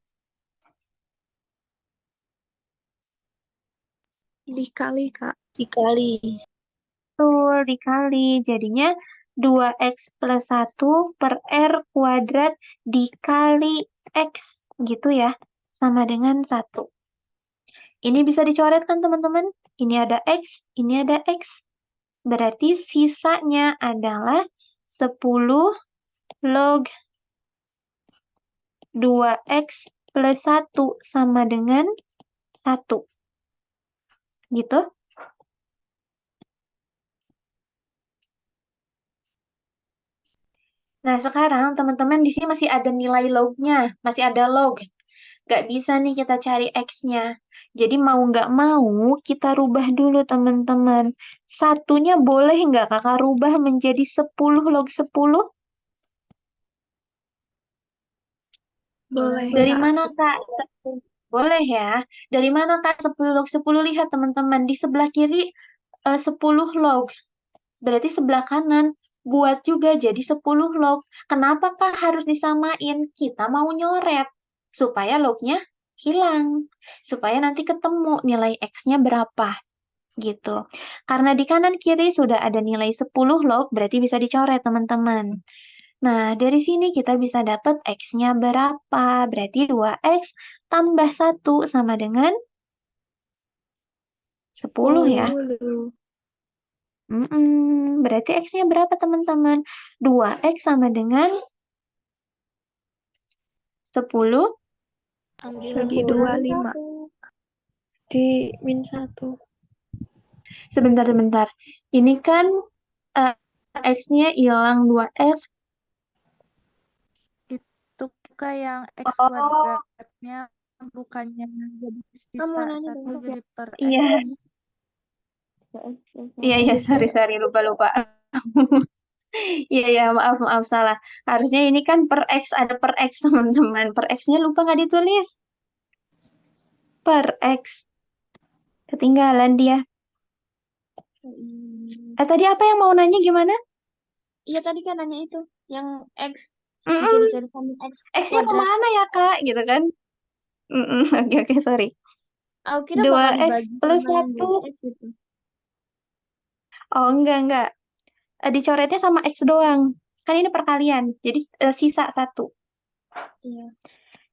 Dikali, Kak. Dikali. Betul, dikali. Jadinya 2x plus 1 per R kuadrat dikali X. Gitu ya. Sama dengan 1. Ini bisa dicoret kan, teman-teman? Ini ada X, ini ada X. Berarti sisanya adalah 10 log 2x plus 1 sama dengan 1. Gitu. Nah, sekarang teman-teman di sini masih ada nilai lognya, masih ada log. Nggak bisa nih kita cari X-nya. Jadi mau nggak mau kita rubah dulu, teman-teman. Satunya boleh nggak kakak rubah menjadi 10 log 10? Boleh, Dari Kak. mana, Kak? Boleh ya. Dari mana, Kak? 10 log 10. Lihat, teman-teman. Di sebelah kiri 10 log. Berarti sebelah kanan buat juga jadi 10 log. Kenapa, Kak, harus disamain? Kita mau nyoret supaya lognya hilang. Supaya nanti ketemu nilai X-nya berapa. Gitu. Karena di kanan kiri sudah ada nilai 10 log, berarti bisa dicoret, teman-teman. Nah, dari sini kita bisa dapat X-nya berapa. Berarti 2X tambah 1 sama dengan 10 ya. 10. Berarti X-nya berapa, teman-teman? 2X sama dengan 10. Ambil Bagi 2, 5. di min 1. Sebentar. Ini kan eh, X-nya hilang 2X. Itu Kak yang X Oh, kuadratnya bukannya jadi Kamu sisa nanya 1 dong. jadi per iya. X. Iya, sorry, lupa. Iya, maaf, salah. Harusnya ini kan per X, ada per X, teman-teman. Per X-nya lupa nggak ditulis. Per X. Ketinggalan dia. Tadi apa yang mau nanya gimana? Iya tadi kan nanya itu. Yang X bisa Mm-mm. dicari sama X X-nya kuadrat. kemana ya, Kak? Gitu kan? Oke, sorry. Aku kira bakal 2X dibagi plus sama yang 1. jadi X gitu. Oh, enggak. Dicoretnya sama X doang. Kan ini perkalian. Jadi sisa 1. Iya.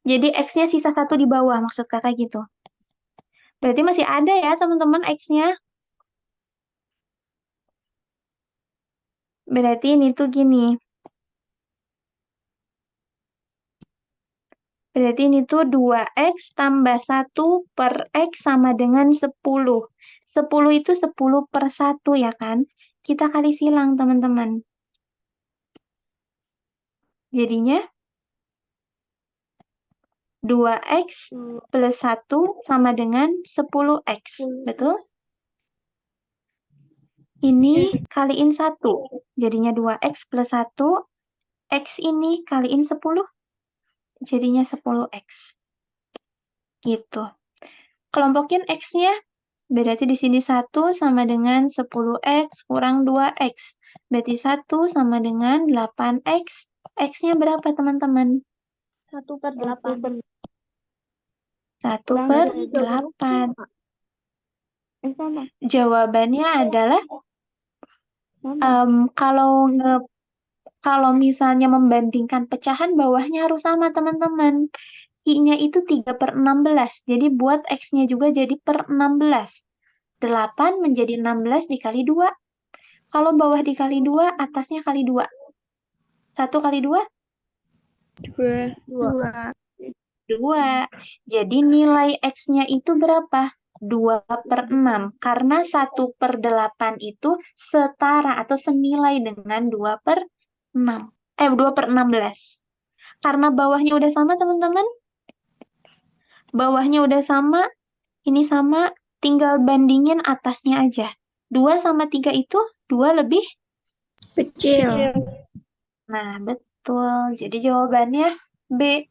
Jadi X-nya sisa 1 di bawah, maksud kakak gitu. Berarti masih ada ya, teman-teman, X-nya. Berarti ini tuh gini. Berarti ini tuh 2X tambah 1 per X sama dengan 10. 10 itu 10 per 1 ya kan? Kita kali silang teman-teman. Jadinya 2X plus 1 sama dengan 10X. Betul? Ini kaliin 1. Jadinya 2X plus 1. X ini kaliin 10. Jadinya 10X. Gitu. Kelompokin X-nya. Berarti di sini 1 sama dengan 10X kurang 2X. Berarti 1 sama dengan 8X. X-nya berapa teman-teman? 1 per 8. 1 per 8. Jawabannya adalah kalau misalnya membandingkan pecahan bawahnya harus sama teman-teman. I-nya itu 3 per 16. Jadi buat X-nya juga jadi per 16. 8 menjadi 16 dikali 2. Kalau bawah dikali 2, atasnya kali 2. 1 kali 2? 2. 2. Jadi nilai X-nya itu berapa? 2 per 6. Karena 1 per 8 itu setara atau senilai dengan 2 per 6. 2 per 16. Karena bawahnya udah sama teman-teman. Bawahnya udah sama. Ini sama. Tinggal bandingin atasnya aja. 2 sama 3 itu 2 lebih Kecil. Nah, betul. Jadi jawabannya B.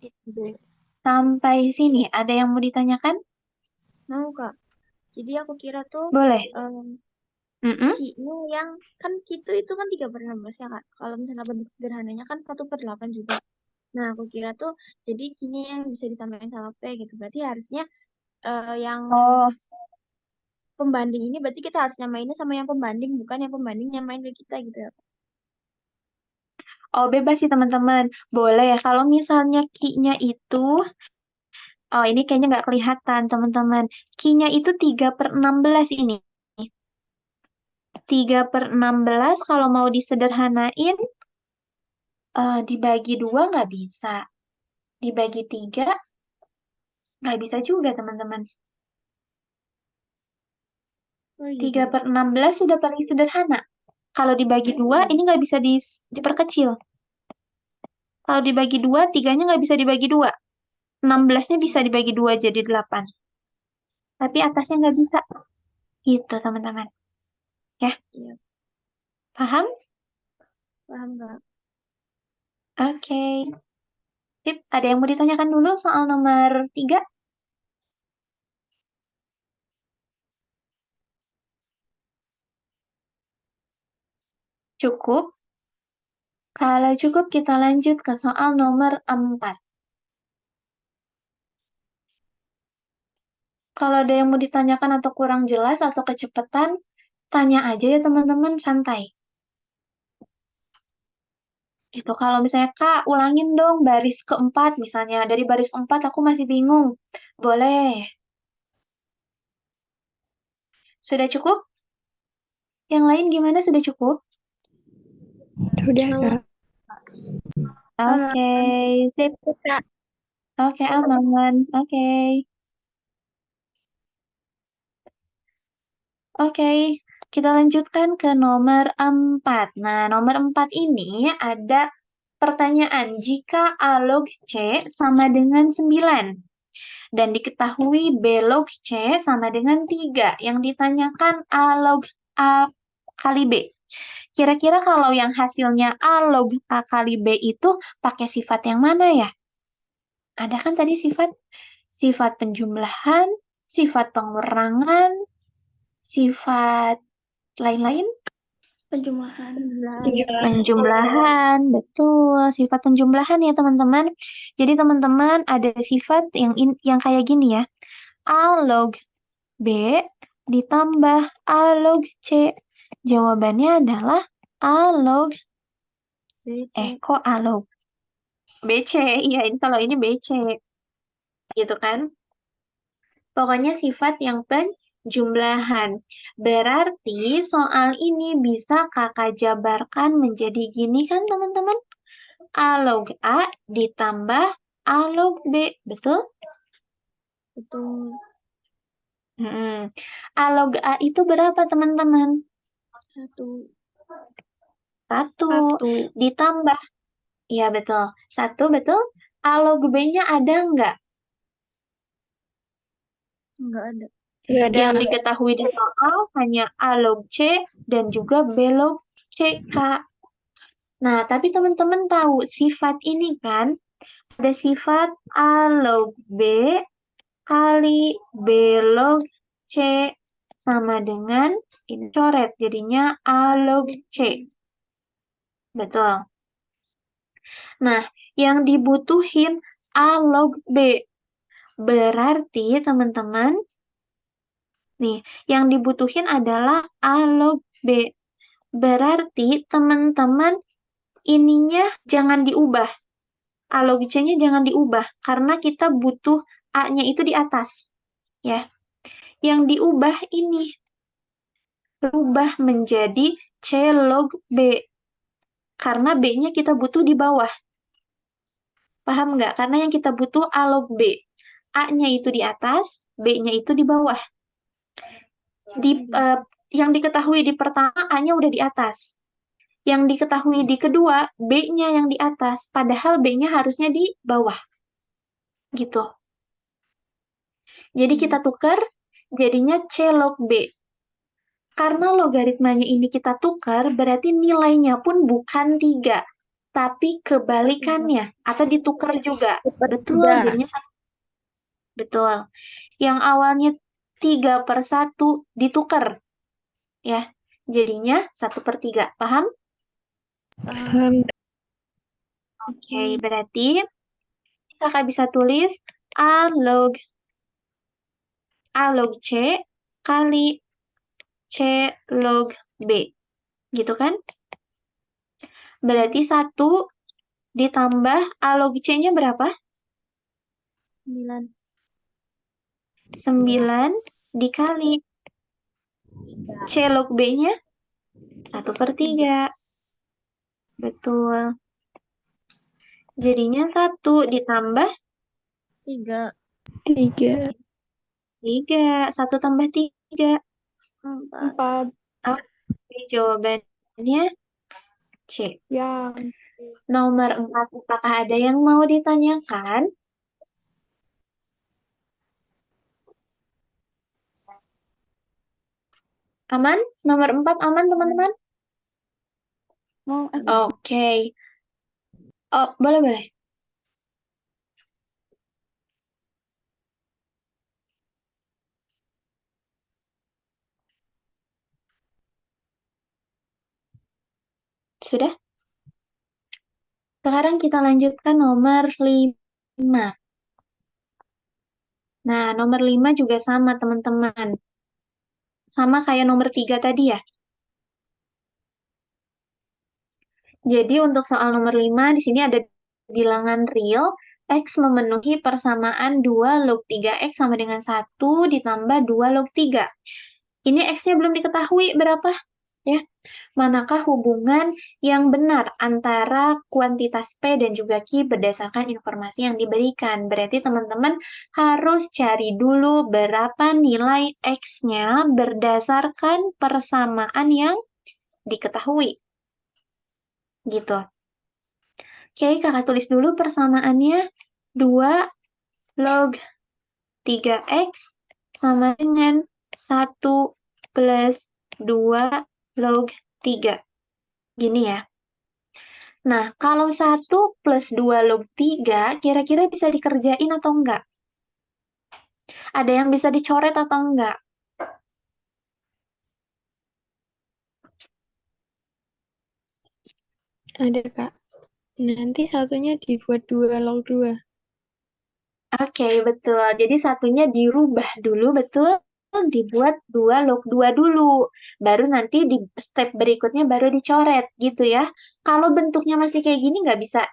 Sampai sini, ada yang mau ditanyakan? Mau, Kak. Jadi aku kira tuh Boleh. Ki-nya yang kan Ki itu kan 3 per 16 ya, Kak. Kalau misalnya bentuk sederhananya kan 1 per 8 juga. Nah, aku kira tuh jadi Ki-nya yang bisa disamain sama P gitu. Berarti harusnya yang Oh, pembanding ini berarti kita harus nyamainnya sama yang pembanding, bukan yang pembanding nyamain ke kita gitu ya, Kak. oh bebas sih teman-teman. Boleh. Kalau misalnya Ki-nya itu, oh ini kayaknya nggak kelihatan teman-teman. Ki-nya itu 3 per 16 ini. 3 per 16 kalau mau disederhanain, dibagi 2 nggak bisa. Dibagi 3 nggak bisa juga teman-teman. Oh iya. 3 per 16 sudah paling sederhana. Kalau dibagi 2, ini nggak bisa diperkecil. Kalau dibagi 2, 3-nya nggak bisa dibagi 2. 16-nya bisa dibagi 2 jadi 8. Tapi atasnya nggak bisa. Gitu, teman-teman. Ya, Iya, paham? paham, Kak. Oke. Sip, ada yang mau ditanyakan dulu soal nomor 3? Cukup? Kalau cukup, kita lanjut ke soal nomor 4. Kalau ada yang mau ditanyakan atau kurang jelas atau kecepatan, tanya aja ya teman-teman, santai. Itu kalau misalnya, Kak, ulangin dong baris keempat misalnya. Dari baris 4 aku masih bingung. Boleh. Sudah cukup? Yang lain gimana? Sudah cukup? Sudah, Kak. Oke, sip. Kak, Oke, aman. Oke. Oke, kita lanjutkan ke nomor 4. Nah, nomor 4 ini ada pertanyaan. Jika A log C sama dengan 9 dan diketahui B log C sama dengan 3, yang ditanyakan A log A kali B. Kira-kira kalau yang hasilnya A log A kali B itu pakai sifat yang mana ya? Ada kan tadi sifat penjumlahan, sifat pengurangan, sifat lain-lain? Penjumlahan. Penjumlahan, betul. Sifat penjumlahan ya teman-teman. Jadi teman-teman ada sifat yang kayak gini ya. A log B ditambah A log C. Jawabannya adalah A log kok A log BC. Iya, ini kalau ini BC. Gitu kan? Pokoknya sifat yang penjumlahan. Berarti soal ini bisa kakak jabarkan menjadi gini kan teman-teman? A log A ditambah A log B. Betul? Betul. A log A itu berapa, teman-teman? 1. 1. 1. Ditambah. Iya, betul. 1, betul. A log B-nya ada nggak? Enggak ada. Nggak ada. Yang diketahui di soal hanya A log C dan juga B log C, Kak. Nah, tapi teman-teman tahu sifat ini kan? Ada sifat A log B kali B log C sama dengan ini coret. Jadinya A log C. Betul. Nah, yang dibutuhin A log B. Berarti teman-teman, nih, yang dibutuhin adalah A log B. Berarti teman-teman ininya jangan diubah. A log C-nya jangan diubah karena kita butuh A-nya itu di atas. Ya. Yang diubah ini berubah menjadi C log B. Karena B-nya kita butuh di bawah. Paham nggak? Karena yang kita butuh A log B. A-nya itu di atas, B-nya itu di bawah. Yang diketahui di pertama, A-nya udah di atas. Yang diketahui di kedua, B-nya yang di atas. Padahal B-nya harusnya di bawah. Gitu. Jadi kita tukar, jadinya C log B. Karena logaritmanya ini kita tukar, berarti nilainya pun bukan 3. Tapi kebalikannya. Atau ditukar juga. Betul, jadinya 1. Betul. Yang awalnya 3/1 ditukar. Ya, jadinya 1/3. Paham? Paham. Oke, berarti kakak bisa tulis A log C kali C log B. Gitu kan? Berarti 1 ditambah A log C-nya berapa? 9. 9 dikali C log B-nya 1/3. Betul. Jadinya 1 ditambah 3. 3. 3. 1 tambah 3. 4. 4. Oke, jawabannya C. Yang. Nomor 4, apakah ada yang mau ditanyakan? Aman? Nomor 4 aman, teman-teman? Mau Oke. Oh, boleh. Sudah? Sekarang kita lanjutkan nomor 5. Nah, nomor 5 juga sama, teman-teman. Sama kayak nomor 3 tadi ya. Jadi untuk soal nomor 5, di sini ada bilangan real, X memenuhi persamaan 2 log 3X sama dengan 1 ditambah 2 log 3. Ini X-nya belum diketahui berapa, ya. Manakah hubungan yang benar antara kuantitas P dan juga Q berdasarkan informasi yang diberikan? Berarti teman-teman harus cari dulu berapa nilai X-nya berdasarkan persamaan yang diketahui. Gitu. Oke, kakak tulis dulu persamaannya. 2 log 3X sama dengan 1 plus 2 log 3. Gini ya. Nah, kalau 1 plus 2 log 3, kira-kira bisa dikerjain atau enggak? Ada yang bisa dicoret atau enggak? Ada, Kak. Nanti satunya dibuat 2 log 2. Oke, betul. Jadi satunya dirubah dulu, betul? Dibuat 2 log 2 dulu. Baru nanti di step berikutnya baru dicoret, gitu ya. Kalau bentuknya masih kayak gini, nggak bisa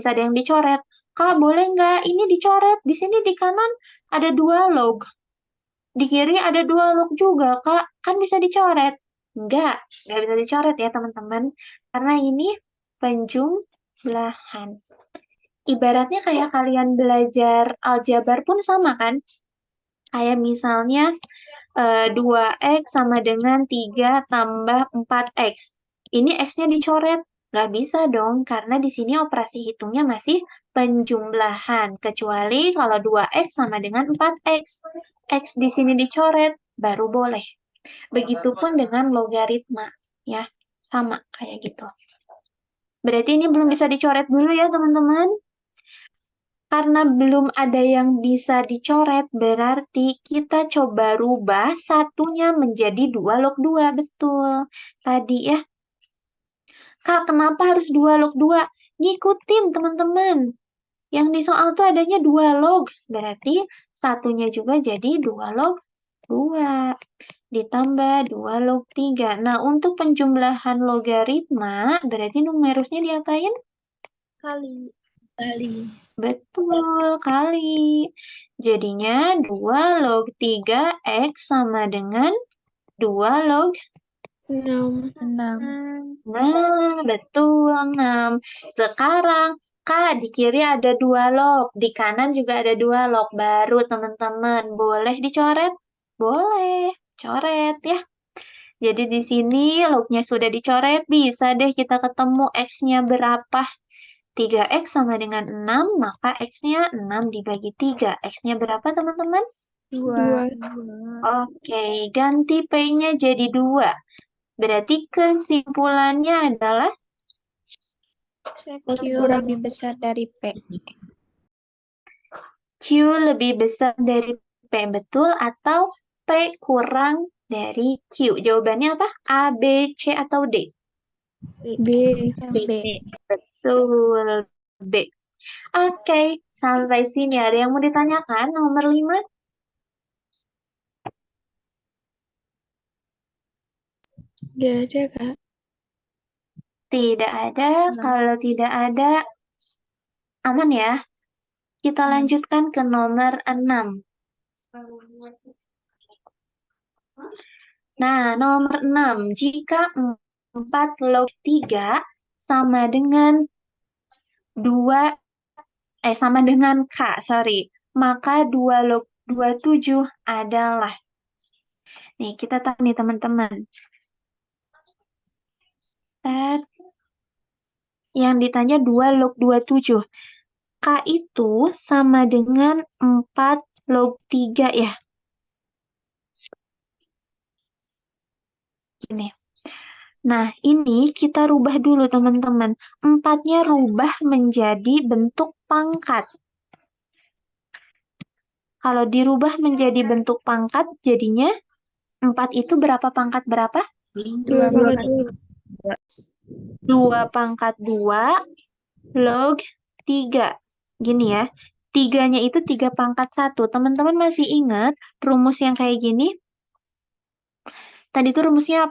ada yang dicoret. Kak, boleh nggak ini dicoret? Di sini di kanan ada 2 log. Di kiri ada 2 log juga, Kak. Kan bisa dicoret. Nggak bisa dicoret ya, teman-teman. Karena ini penjumlahan. Ibaratnya kayak kalian belajar aljabar pun sama kan? Kayak misalnya 2x sama dengan 3 tambah 4x. Ini x-nya dicoret. Nggak bisa dong, karena di sini operasi hitungnya masih penjumlahan. Kecuali kalau 2x sama dengan 4x. X di sini dicoret, baru boleh. Begitupun dengan logaritma. Ya, sama kayak gitu. Berarti ini belum bisa dicoret dulu ya, teman-teman. Karena belum ada yang bisa dicoret, berarti kita coba rubah satunya menjadi 2 log 2. Betul. Tadi ya. Kak, kenapa harus 2 log 2? Ngikutin, teman-teman. Yang di soal tuh adanya 2 log. Berarti satunya juga jadi 2 log 2. Ditambah 2 log 3. Nah, untuk penjumlahan logaritma, berarti numerusnya diapain? Kali. Betul, kali. Jadinya 2 log 3x sama dengan 2 log 6. 6. Nah, betul, 6. Sekarang, Kak, di kiri ada 2 log, di kanan juga ada 2 log. Baru, teman-teman, boleh dicoret? Boleh, coret ya. Jadi di sini lognya sudah dicoret, bisa deh kita ketemu x-nya berapa. 3x sama dengan 6, maka x-nya 6 dibagi 3. X-nya berapa, teman-teman? 2. Oke, ganti P-nya jadi 2. Berarti kesimpulannya adalah Q lebih besar dari P. Q lebih besar dari P, betul? Atau P kurang dari Q? Jawabannya apa? A, B, C, atau D? B. Yang B. Betul, B. Oke, sampai sini ada yang mau ditanyakan? Nomor 5? Gak ada, Kak. Tidak ada. Kalau tidak ada, aman ya. Kita lanjutkan ke nomor 6. Nah, nomor 6. Jika 4 log 3 sama dengan 2, sama dengan K, sorry. Maka 2 log 27 adalah. Nih, kita tahu nih teman-teman. Yang ditanya 2 log 27. K itu sama dengan 4 log 3 ya. Gini. Nah, ini kita rubah dulu teman-teman. 4-nya rubah menjadi bentuk pangkat. Kalau dirubah menjadi bentuk pangkat, jadinya 4 itu berapa pangkat berapa? 2 pangkat 2. 2 pangkat 2 log 3. Gini ya. 3-nya itu 3 pangkat 1. Teman-teman masih ingat rumus yang kayak gini? Tadi itu rumusnya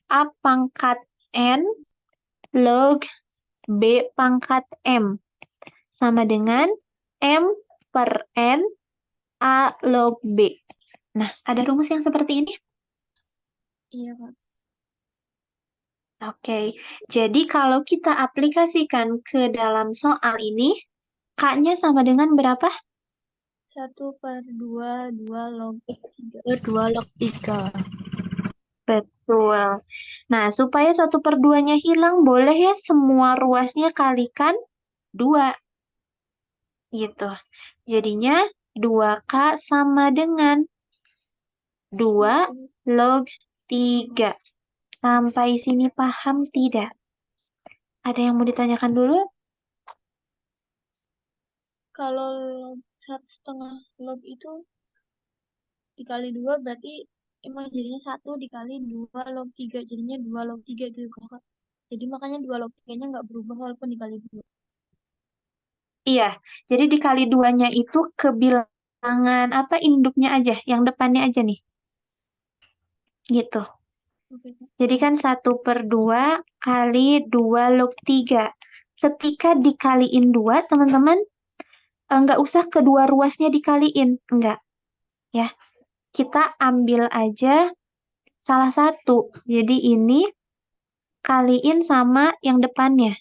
A pangkat N log B pangkat M. Sama dengan M per N A log B. Nah, ada rumus yang seperti ini? Iya, Kak. Oke, jadi kalau kita aplikasikan ke dalam soal ini, K-nya sama dengan berapa? 1/2, 2 log 3. 2 log 3. Betul. Nah, supaya 1/2-nya hilang, boleh ya semua ruasnya kalikan 2. Gitu. Jadinya 2K sama dengan 2 log 3. Sampai sini paham tidak? Ada yang mau ditanyakan dulu? Kalau log 1/2 log itu dikali 2 berarti emang jadinya 1 dikali 2 log 3. Jadinya 2 log 3 gitu, Kak. Jadi makanya 2 log 3-nya nggak berubah walaupun dikali 2. Iya, jadi dikali 2-nya itu kebilangan apa induknya aja, yang depannya aja nih. Gitu. Oke, Kak. Jadi kan 1/2 kali 2 log 3. Ketika dikaliin 2, teman-teman, nggak usah kedua ruasnya dikaliin. Enggak. Ya, kita ambil aja salah satu. Jadi ini kaliin sama yang depannya.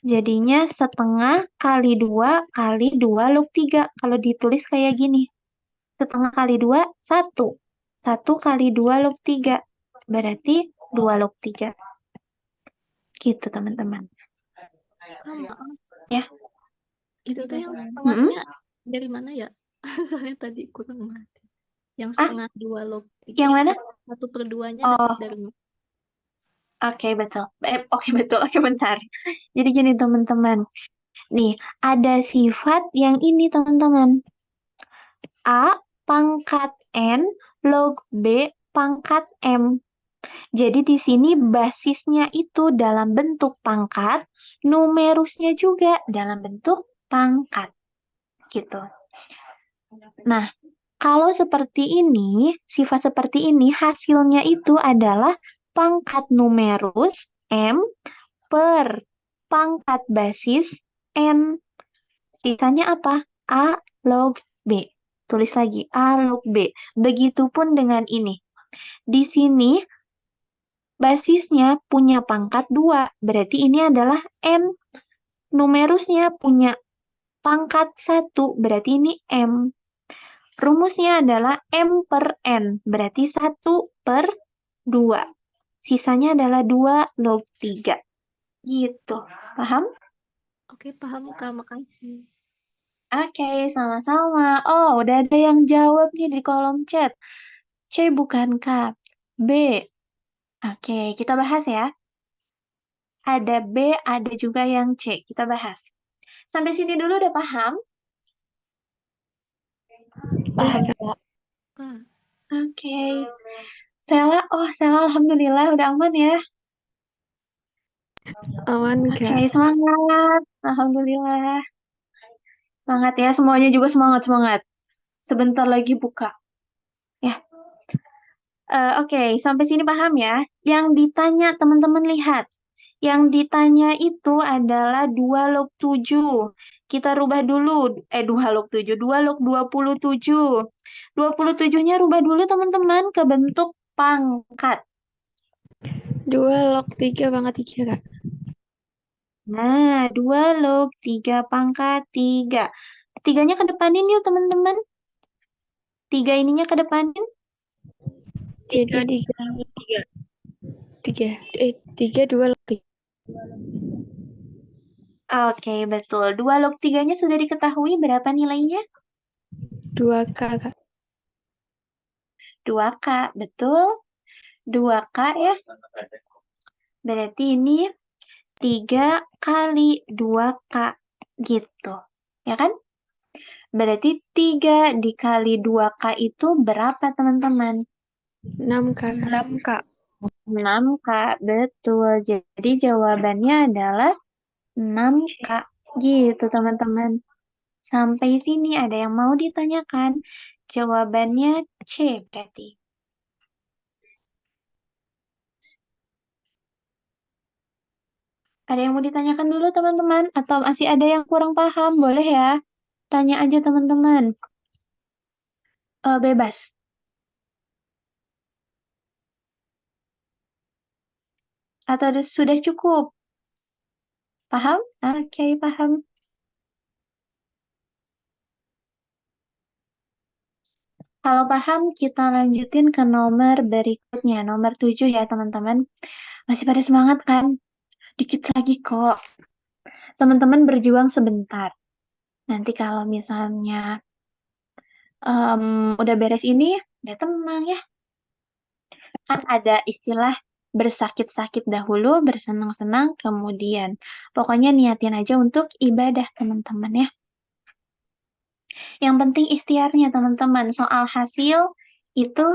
Jadinya setengah kali 2 kali 2 log 3. Kalau ditulis kayak gini. Setengah kali 2, 1. 1 kali 2 log 3. Berarti 2 log 3. Gitu, teman-teman. Maaf, Ya. itu tuh yang Mm-mm. setengahnya dari mana ya? Soalnya tadi kurang mati. Yang Ah, setengah 2 log 3, yang mana? 1/2-nya Oh, dapat dari mana? oke, betul. Oke, betul. Oke, bentar. Jadi gini, teman-teman. Nih, ada sifat yang ini, teman-teman. A pangkat N log B pangkat M. Jadi di sini basisnya itu dalam bentuk pangkat, numerusnya juga dalam bentuk pangkat. Gitu. Nah, kalau seperti ini, sifat seperti ini hasilnya itu adalah pangkat numerus M per pangkat basis N. Sisanya apa? A log B. Tulis lagi, A log B. Begitupun dengan ini. Di sini basisnya punya pangkat 2. Berarti ini adalah N. Numerusnya punya pangkat 1. Berarti ini M. Rumusnya adalah M per N. Berarti 1 per 2. Sisanya adalah 2 log 3. Gitu. Paham? Oke, paham Kak, makasih. Oke, sama-sama. Oh, udah ada yang jawab nih di kolom chat. C bukan K. B. Oke, kita bahas ya. Ada B, ada juga yang C. Kita bahas. Sampai sini dulu udah paham? Udah, Paham. Kak. Kak, Oke. Sela alhamdulillah udah aman ya. Aman, Oke, Kak. semangat. Alhamdulillah. Semangat ya, semuanya juga semangat. Sebentar lagi buka. Ya. Oke, sampai sini paham ya. Yang ditanya teman-teman lihat. Yang ditanya itu adalah 2 log 7. Kita rubah dulu. 2 log 7. 2 log 27. 27-nya rubah dulu teman-teman ke bentuk pangkat. 2 log 3 pangkat 3, Kak. Nah, 2 log 3 pangkat 3. 3-nya ke depanin yuk teman-teman. 3 ininya ke depanin. Jadi 3 2 log 3. Oke, betul. 2 log 3-nya sudah diketahui berapa nilainya? 2K, Kak. 2K, betul. 2K ya. Berarti ini 3 kali 2K gitu. Ya kan? Berarti 3 dikali 2K itu berapa teman-teman? 6K, Kak. 6 Kak. 6K, betul. Jadi jawabannya adalah 6K. Gitu teman-teman. Sampai sini ada yang mau ditanyakan? Jawabannya C berarti. Ada yang mau ditanyakan dulu teman-teman? Atau masih ada yang kurang paham? Boleh ya? Tanya aja teman-teman. Bebas. Atau sudah cukup? Paham? Oke, paham. Kalau paham, kita lanjutin ke nomor berikutnya. Nomor 7 ya teman-teman. Masih pada semangat kan? Dikit lagi kok. Teman-teman berjuang sebentar. Nanti kalau misalnya udah beres ini, udah tenang ya. Kan ada istilah bersakit-sakit dahulu, bersenang-senang kemudian. Pokoknya niatin aja untuk ibadah teman-teman ya. Yang penting ikhtiarnya teman-teman. Soal hasil itu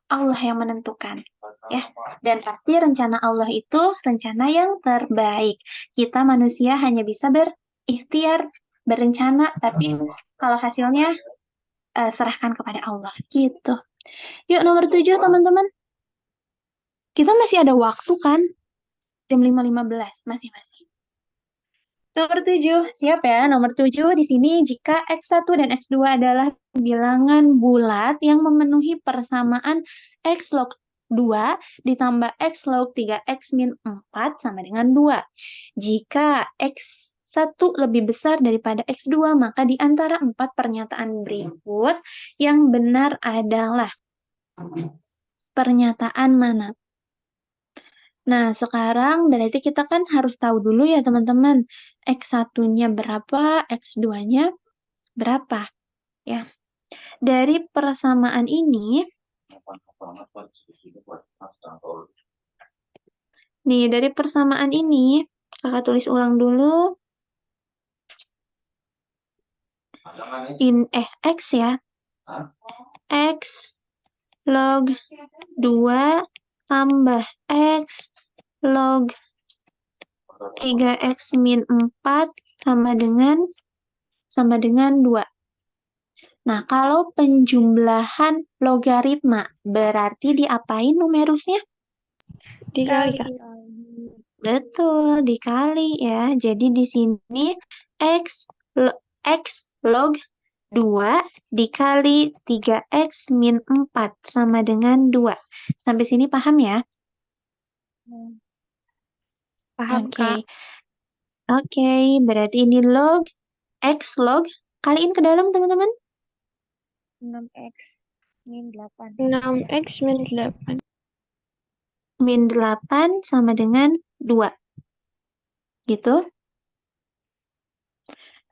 Allah yang menentukan. Ya. Dan pasti rencana Allah itu rencana yang terbaik. Kita manusia hanya bisa berikhtiar, berencana, tapi kalau hasilnya serahkan kepada Allah. Gitu. Yuk nomor 7 teman-teman. Kita masih ada waktu kan? Jam 5.15 masih. Nomor 7, siap ya? Nomor 7 di sini jika X1 dan X2 adalah bilangan bulat yang memenuhi persamaan X log 2 ditambah X log 3X min 4 sama dengan 2. Jika X1 lebih besar daripada X2, maka di antara 4 pernyataan berikut yang benar adalah pernyataan mana? Nah, sekarang berarti kita kan harus tahu dulu ya teman-teman, X1-nya berapa, X2-nya berapa. Ya. Dari persamaan ini, dari persamaan ini, kakak tulis ulang dulu. X ya. X log 2 tambah X log 3X min 4 sama dengan 2. Nah, kalau penjumlahan logaritma, berarti diapain numerusnya? Dikali, Kak. Betul, dikali ya. Jadi di sini X log 2 dikali 3X min 4 sama dengan 2. Sampai sini paham ya? Paham, Kak. Oke, berarti ini log X log. Kaliin ke dalam, teman-teman. 6X min 8. 6X min 8. Min 8 sama dengan 2. Gitu.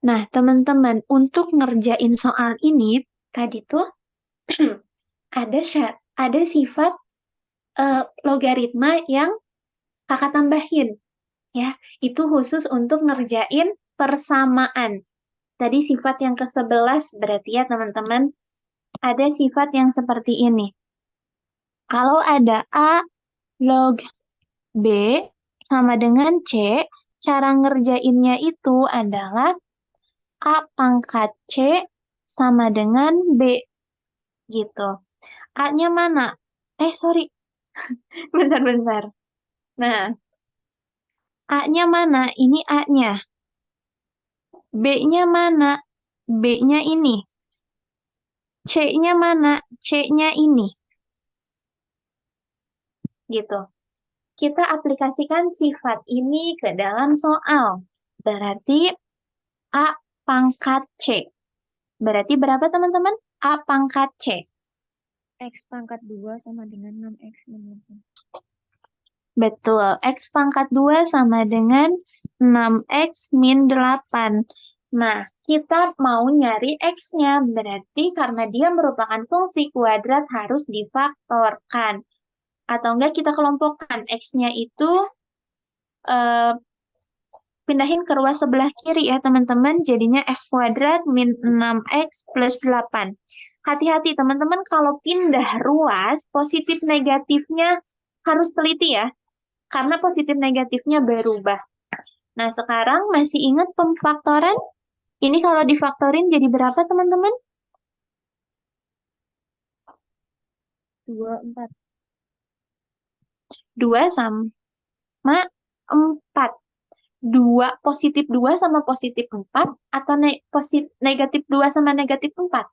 Nah, teman-teman, untuk ngerjain soal ini, tadi tuh ada sifat logaritma yang kakak tambahin. Ya, itu khusus untuk ngerjain persamaan. Tadi sifat yang ke-11 berarti ya teman-teman, ada sifat yang seperti ini. Kalau ada A log B sama dengan C, cara ngerjainnya itu adalah A pangkat C sama dengan B. Gitu. A-nya mana? Sorry. Bentar. Nah, A-nya mana? Ini A-nya. B-nya mana? B-nya ini. C-nya mana? C-nya ini. Gitu. Kita aplikasikan sifat ini ke dalam soal. Berarti A pangkat C. Berarti berapa teman-teman? A pangkat C. X pangkat 2 sama dengan 6X min 8. Betul. X pangkat 2 sama dengan 6X min 8. Nah, kita mau nyari X-nya. Berarti karena dia merupakan fungsi kuadrat harus difaktorkan. Atau enggak kita kelompokkan. X-nya itu pindahin ke ruas sebelah kiri ya teman-teman. Jadinya X kuadrat min 6X plus 8. Hati-hati teman-teman kalau pindah ruas, positif negatifnya harus teliti ya. Karena positif negatifnya berubah. Nah, sekarang masih ingat pemfaktoran? Ini kalau difaktorin jadi berapa, teman-teman? 2, 4. 2 sama 4. 2 positif 2 sama positif 4 atau negatif 2 sama negatif 4?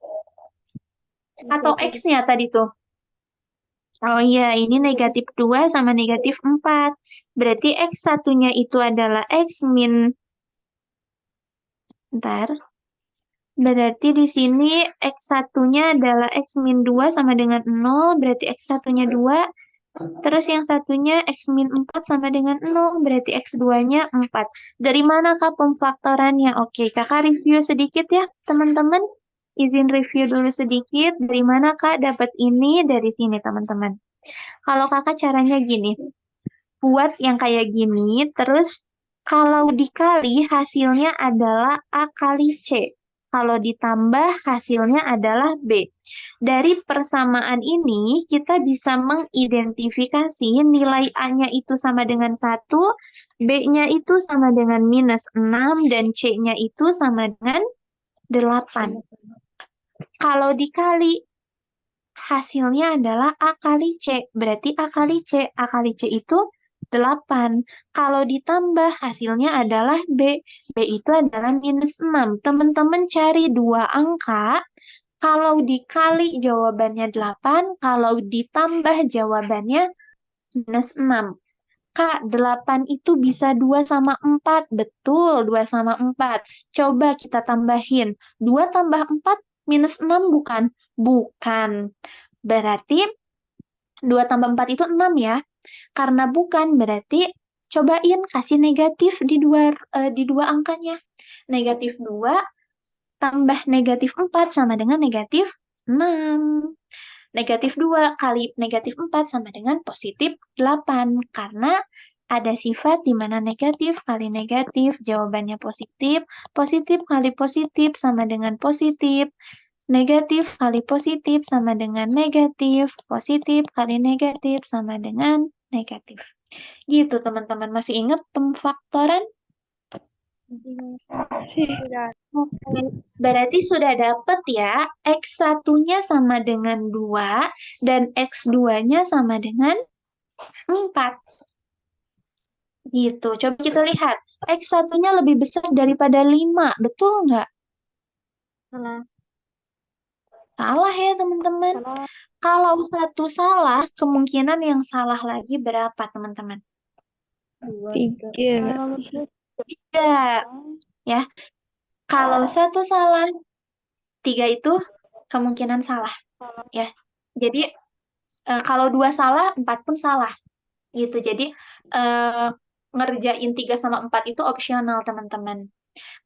Atau X-nya tadi tuh? Oh iya, ini negatif 2 sama negatif 4. Berarti X1-nya itu adalah X min... Bentar. Berarti di sini X1-nya adalah X min 2 sama dengan 0. Berarti X1-nya 2. Terus yang satunya X min 4 sama dengan 0. Berarti X2-nya 4. Dari mana Kak pemfaktorannya? Oke, Kakak review sedikit ya, teman-teman. Izin review dulu sedikit. Dari mana Kak dapat ini? Dari sini, teman-teman. Kalau Kakak caranya gini. Buat yang kayak gini, terus kalau dikali hasilnya adalah A kali C. Kalau ditambah hasilnya adalah B. Dari persamaan ini, kita bisa mengidentifikasi nilai A-nya itu sama dengan 1, B-nya itu sama dengan minus 6, dan C-nya itu sama dengan 8. Kalau dikali, hasilnya adalah A kali C. Berarti A kali C. A kali C itu 8. Kalau ditambah, hasilnya adalah B. B itu adalah minus 6. Teman-teman cari 2 angka. Kalau dikali jawabannya 8, kalau ditambah jawabannya minus 6. Kak, 8 itu bisa 2 sama 4. Betul, 2 sama 4. Coba kita tambahin. 2 tambah 4 minus 6 bukan? Bukan. Berarti 2 tambah 4 itu 6 ya. Karena bukan, berarti cobain kasih negatif di dua angkanya. Negatif 2 tambah negatif 4 sama dengan negatif 6. Negatif 2 kali negatif 4 sama dengan positif 8. Karena ada sifat di mana negatif kali negatif jawabannya positif. Positif kali positif sama dengan positif. Negatif kali positif sama dengan negatif. Positif kali negatif sama dengan negatif. Gitu teman-teman. Masih ingat pemfaktoran? Sih. Oke, berarti sudah dapet ya, X1-nya sama dengan 2 dan X2-nya sama dengan 4. Gitu, coba kita lihat. X1-nya lebih besar daripada 5, betul nggak? Salah. Salah ya teman-teman. Salah. Kalau satu salah, kemungkinan yang salah lagi berapa teman-teman? 3. 3. Ya, kalau satu salah, 3 itu kemungkinan salah. Ya, jadi kalau 2 salah, 4 pun salah. Gitu. Jadi ngerjain 3 sama 4 itu opsional, teman-teman.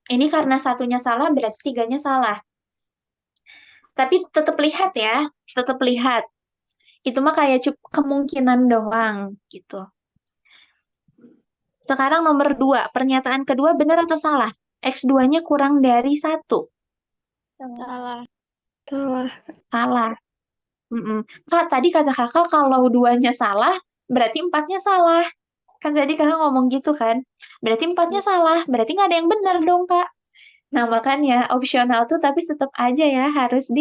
Ini karena satunya salah, berarti 3-nya salah. Tapi tetap lihat ya, tetap lihat. Itu mah kayak kemungkinan doang, gitu. Sekarang nomor 2, pernyataan kedua benar atau salah? X2-nya kurang dari 1. Salah. Salah. Salah. Kak, tadi kata kakak kalau 2-nya salah, berarti 4-nya salah. Kan tadi kakak ngomong gitu kan? Berarti 4-nya salah, berarti nggak ada yang benar dong, Kak. Nah, makanya opsional tuh tapi tetap aja ya harus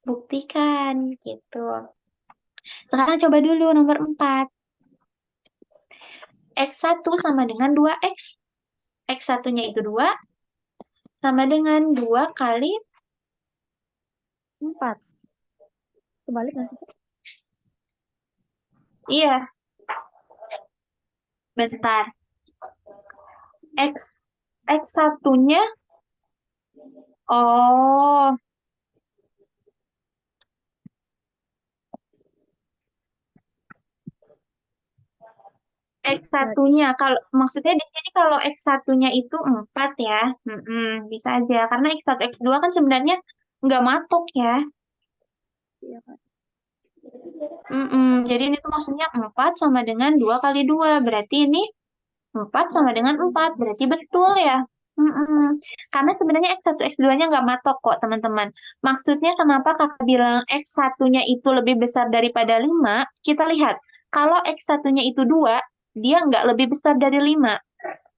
dibuktikan gitu. Sekarang coba dulu nomor 4. X1 sama dengan 2X. X1-nya itu 2 sama dengan 2 kali 4. Kebalik nggak sih? Iya. Bentar. X1-nya oh, X1-nya, kalau maksudnya di sini kalau X1-nya itu 4 ya, bisa aja. Karena X1, X2 kan sebenarnya nggak matok ya. Iya, Kak. Jadi ini tuh maksudnya 4 sama dengan 2 kali 2. Berarti ini 4 sama dengan 4. Berarti betul ya. Karena sebenarnya X1, X2-nya nggak matok kok, teman-teman. Maksudnya kenapa kakak bilang X1-nya itu lebih besar daripada 5? Kita lihat. Kalau X1-nya itu 2, dia nggak lebih besar dari 5.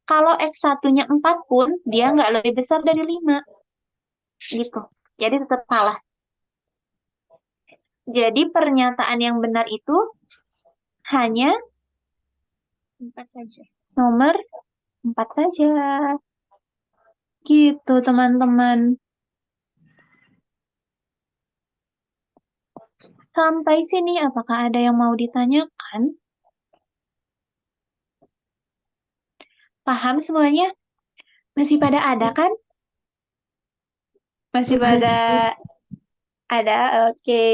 Kalau X1-nya 4 pun, dia nggak lebih besar dari 5. Gitu. Jadi tetap salah. Jadi pernyataan yang benar itu hanya 4 saja. nomor 4 saja. Gitu, teman-teman. Sampai sini, apakah ada yang mau ditanyakan? Paham semuanya? Masih pada ada kan? Masih pada ada, oke.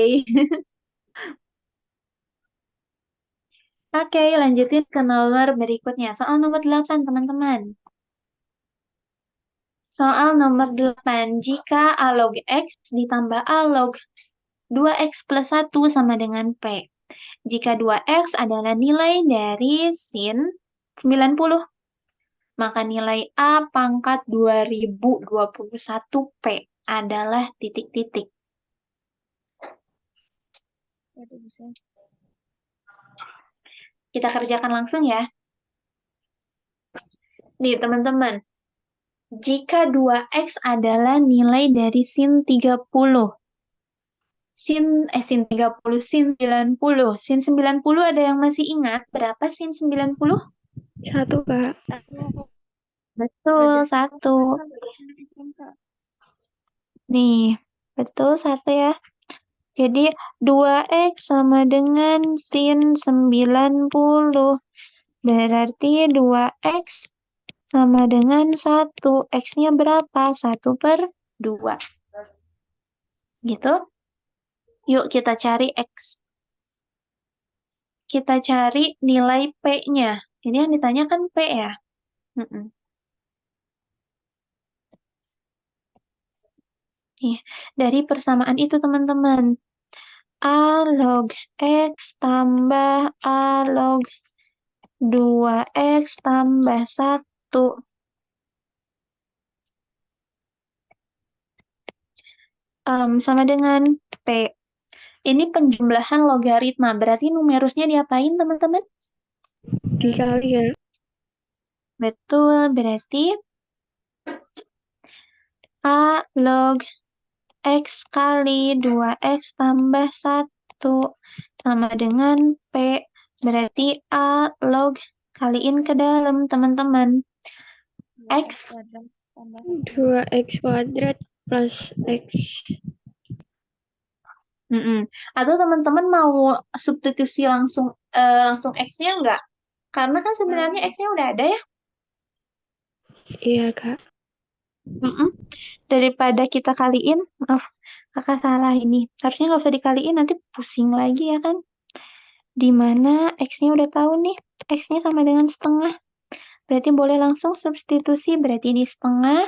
Oke, lanjutin ke nomor berikutnya. Soal nomor 8, teman-teman. Soal nomor 8. Jika A log X ditambah A log 2X plus 1 sama dengan P. Jika 2X adalah nilai dari sin 90, maka nilai A pangkat 2021 P adalah titik-titik. Waduh, bisa. Kita kerjakan langsung ya. Nih, teman-teman. Jika 2X adalah nilai dari sin 30. Sin 30, sin 90. Sin 90 ada yang masih ingat berapa sin 90? 1, Kak. Betul, 1. Nih, Betul, 1 ya. Jadi 2X sama dengan sin 90. Berarti 2X sama dengan 1. X-nya berapa? 1/2. Gitu. Yuk kita cari X. Kita cari nilai P-nya. Ini yang ditanyakan P ya. Nih, dari persamaan itu teman-teman. A log X tambah A log 2X tambah 1. Sama dengan P. Ini penjumlahan logaritma. Berarti numerusnya diapain teman-teman? Dikali ya. Betul, berarti A log X kali 2X tambah 1 sama dengan P. Berarti A log kaliin ke dalam teman-teman. X kuadrat tambah 2x kuadrat plus x. Atau teman-teman mau substitusi langsung X-nya enggak? Karena kan sebenarnya X-nya udah ada ya. Iya, Kak. Daripada kita kaliin, maaf, kakak salah ini. Harusnya nggak usah dikaliin, nanti pusing lagi ya kan. Dimana X-nya udah tahu nih, X-nya sama dengan setengah. Berarti boleh langsung substitusi, berarti ini setengah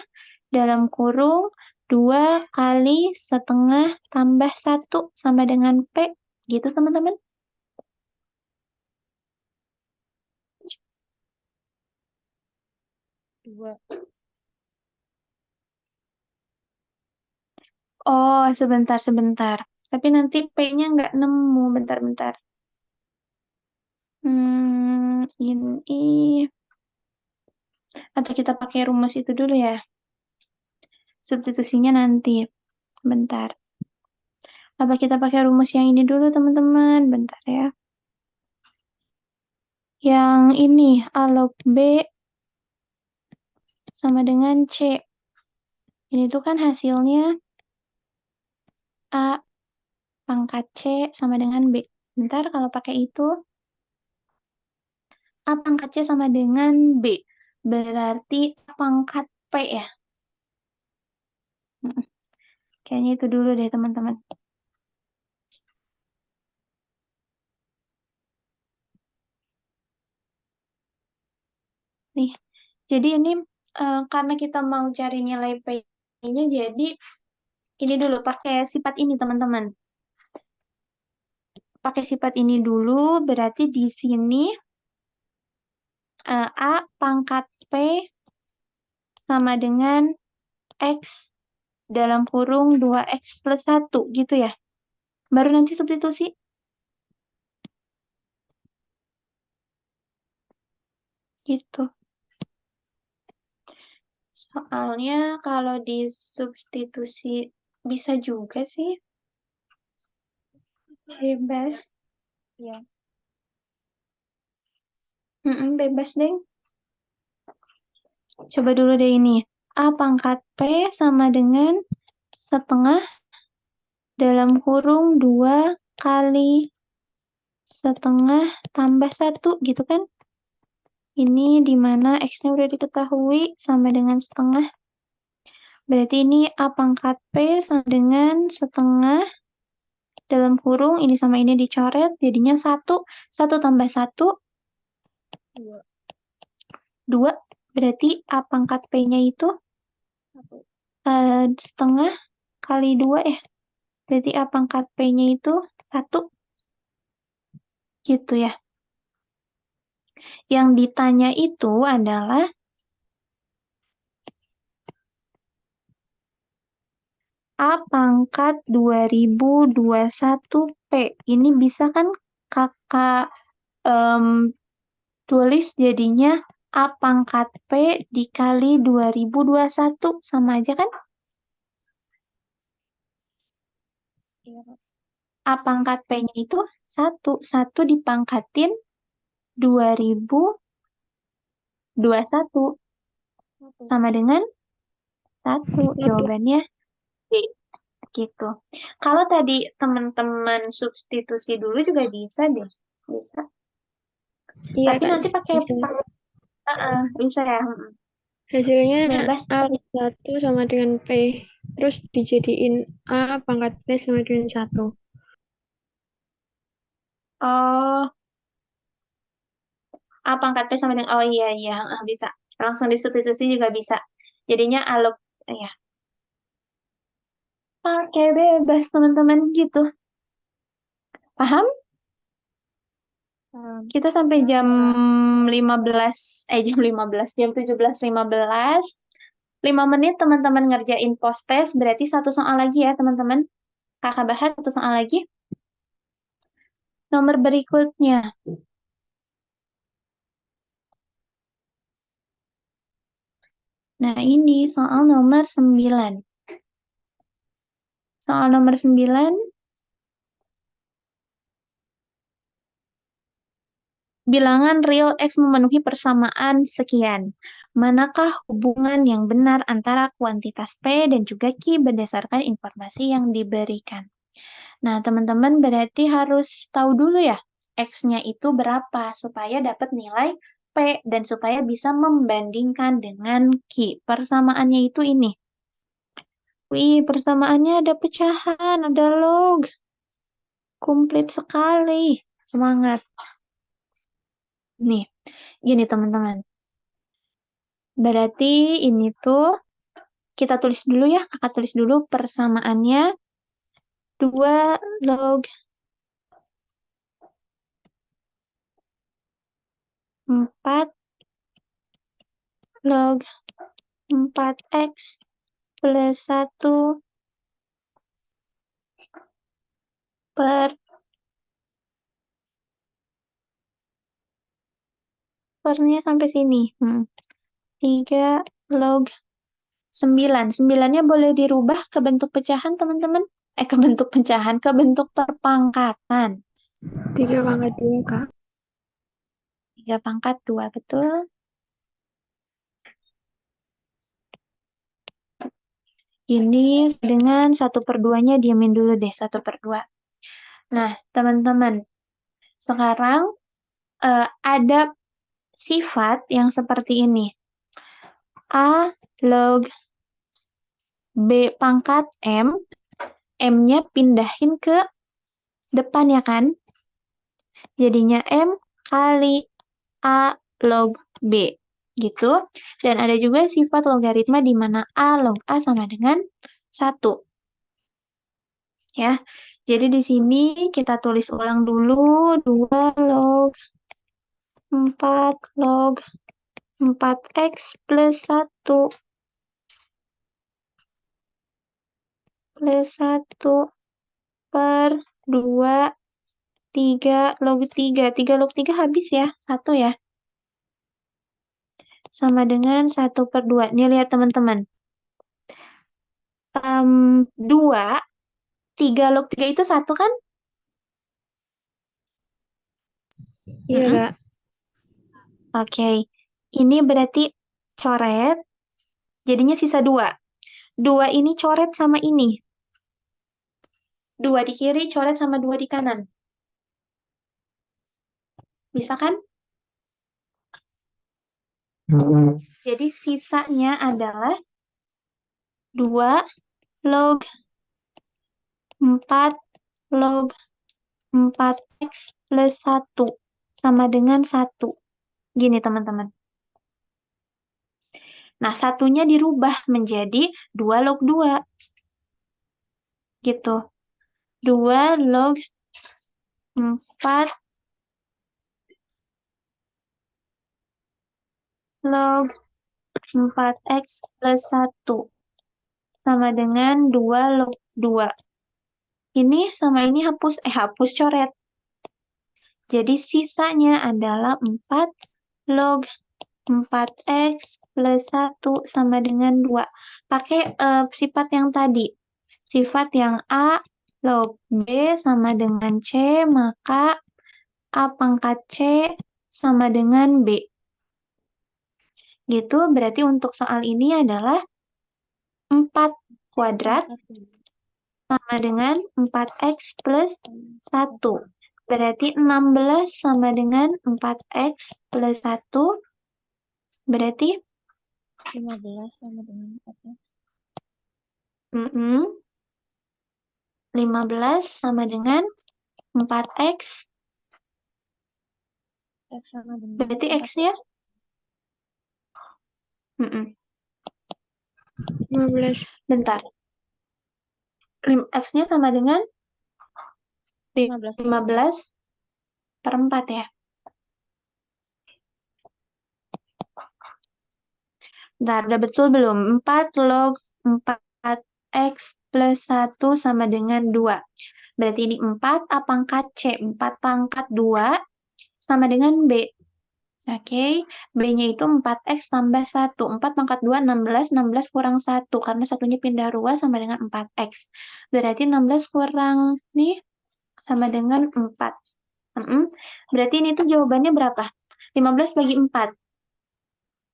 dalam kurung 2 kali setengah tambah 1 sama dengan P. Gitu teman-teman. dua. Oh, sebentar. Tapi nanti P-nya nggak nemu, bentar. Ini. Atau kita pakai rumus itu dulu ya. Substitusinya nanti. Bentar. Apa kita pakai rumus yang ini dulu, teman-teman? Bentar ya. Yang ini, A log B sama dengan C. Ini tuh kan hasilnya A pangkat C sama dengan B. Bentar, kalau pakai itu, A pangkat C sama dengan B. Berarti A pangkat P ya. Kayaknya itu dulu deh, teman-teman. Nih, jadi ini karena kita mau cari nilai P-nya, jadi ini dulu, pakai sifat ini, teman-teman. Pakai sifat ini dulu, berarti di sini A pangkat P sama dengan X dalam kurung 2X plus 1, gitu ya. Baru nanti substitusi. Gitu. Soalnya kalau disubstitusi bisa juga sih. Bebas. Ya. Bebas deh. Coba dulu deh ini. A pangkat P sama dengan setengah dalam kurung 2 kali setengah tambah 1, gitu kan? Ini dimana X-nya udah diketahui sama dengan setengah. Berarti ini A pangkat P sama dengan setengah dalam kurung, ini sama ini dicoret, jadinya 1. 1 tambah 1, 2. Berarti A pangkat P-nya itu setengah kali 2 ya. Berarti A pangkat P-nya itu 1. Gitu ya. Yang ditanya itu adalah A pangkat 2021P. Ini bisa kan kakak tulis jadinya A pangkat P dikali 2021. Sama aja kan? Iya, Pak. A pangkat P-nya itu 1. 1 dipangkatin 2021. Sama dengan 1. Jawabannya B. Gitu. Kalau tadi teman-teman substitusi dulu juga bisa deh. Bisa. Iya, Tapi Kak, nanti pakai bisa. bisa ya. Mm-mm. Hasilnya Bebas. A+1 sama dengan P. Terus dijadiin A pangkat P sama dengan 1. Oh, A pangkat P sama dengan oh iya iya bisa. Langsung disubstitusi juga bisa. Jadinya alok ya. Oke, bebas teman-teman gitu. Paham? Kita sampai jam 15 jam 17.15. 5 menit teman-teman ngerjain post test, berarti satu soal lagi ya teman-teman. Kakak bahas satu soal lagi. Nomor berikutnya. Nah, ini soal nomor 9. Soal nomor 9, bilangan real X memenuhi persamaan sekian. Manakah hubungan yang benar antara kuantitas P dan juga Q berdasarkan informasi yang diberikan? Nah, teman-teman berarti harus tahu dulu ya, X-nya itu berapa supaya dapat nilai P dan supaya bisa membandingkan dengan Q. Persamaannya itu ini. Wih, persamaannya ada pecahan, ada log. Komplit sekali. Semangat. Nih, gini teman-teman. Berarti ini tuh kita tulis dulu ya, kakak tulis dulu persamaannya 2 log 4 log 4x plus 1 per pernya sampai sini. 3 log 9. 9-nya boleh dirubah ke bentuk pecahan, teman-teman. Ke bentuk pecahan, ke bentuk perpangkatan. 3 pangkat 2, Kak. 3 pangkat 2, betul. Ini dengan 1/2-nya diamin dulu deh, 1/2. Nah, teman-teman, sekarang ada sifat yang seperti ini. A log B pangkat M, M-nya pindahin ke depan ya kan? Jadinya M kali A log B. Gitu. Dan ada juga sifat logaritma di mana A log A sama dengan 1. Ya. Jadi di sini kita tulis ulang dulu 2 log 4 log 4x plus 1 plus 1 per 2 3 log 3. 3 log 3 habis ya. 1 ya. Sama dengan 1/2. Nih lihat teman-teman. 2, 3 log 3 itu 1 kan? Iya, Kak. Oke. Ini berarti coret. Jadinya sisa 2. 2 ini coret sama ini. 2 di kiri coret sama 2 di kanan. Bisa kan? Jadi sisanya adalah 2 log 4 log 4x plus 1 sama dengan 1. Gini teman-teman. Nah, satunya dirubah menjadi 2 log 2. Gitu. 2 log 4 log 4x plus 1 sama dengan 2 log 2. Ini sama ini hapus coret. Jadi sisanya adalah 4 log 4x plus 1 sama dengan 2. Pakai sifat yang tadi. Sifat yang A log B sama dengan C, maka A pangkat C sama dengan B. Gitu, berarti untuk soal ini adalah 4 kuadrat sama dengan 4X plus 1. Berarti 16 sama dengan 4X plus 1. Berarti 15 sama dengan 4X. 15 sama dengan 4X. X sama dengan Berarti 4. X-nya? 15. Bentar. X-nya sama dengan 15 15 per 4 ya. Bentar, udah betul belum? 4 log 4X plus 1 sama dengan 2. Berarti ini 4 A pangkat C. 4 pangkat 2 sama dengan B. Oke, B-nya itu 4X tambah 1. 4 pangkat 2, 16. 16 kurang 1. Karena satunya pindah ruas sama dengan 4X. Berarti 16 kurang nih sama dengan 4. Berarti ini tuh jawabannya berapa? 15 bagi 4.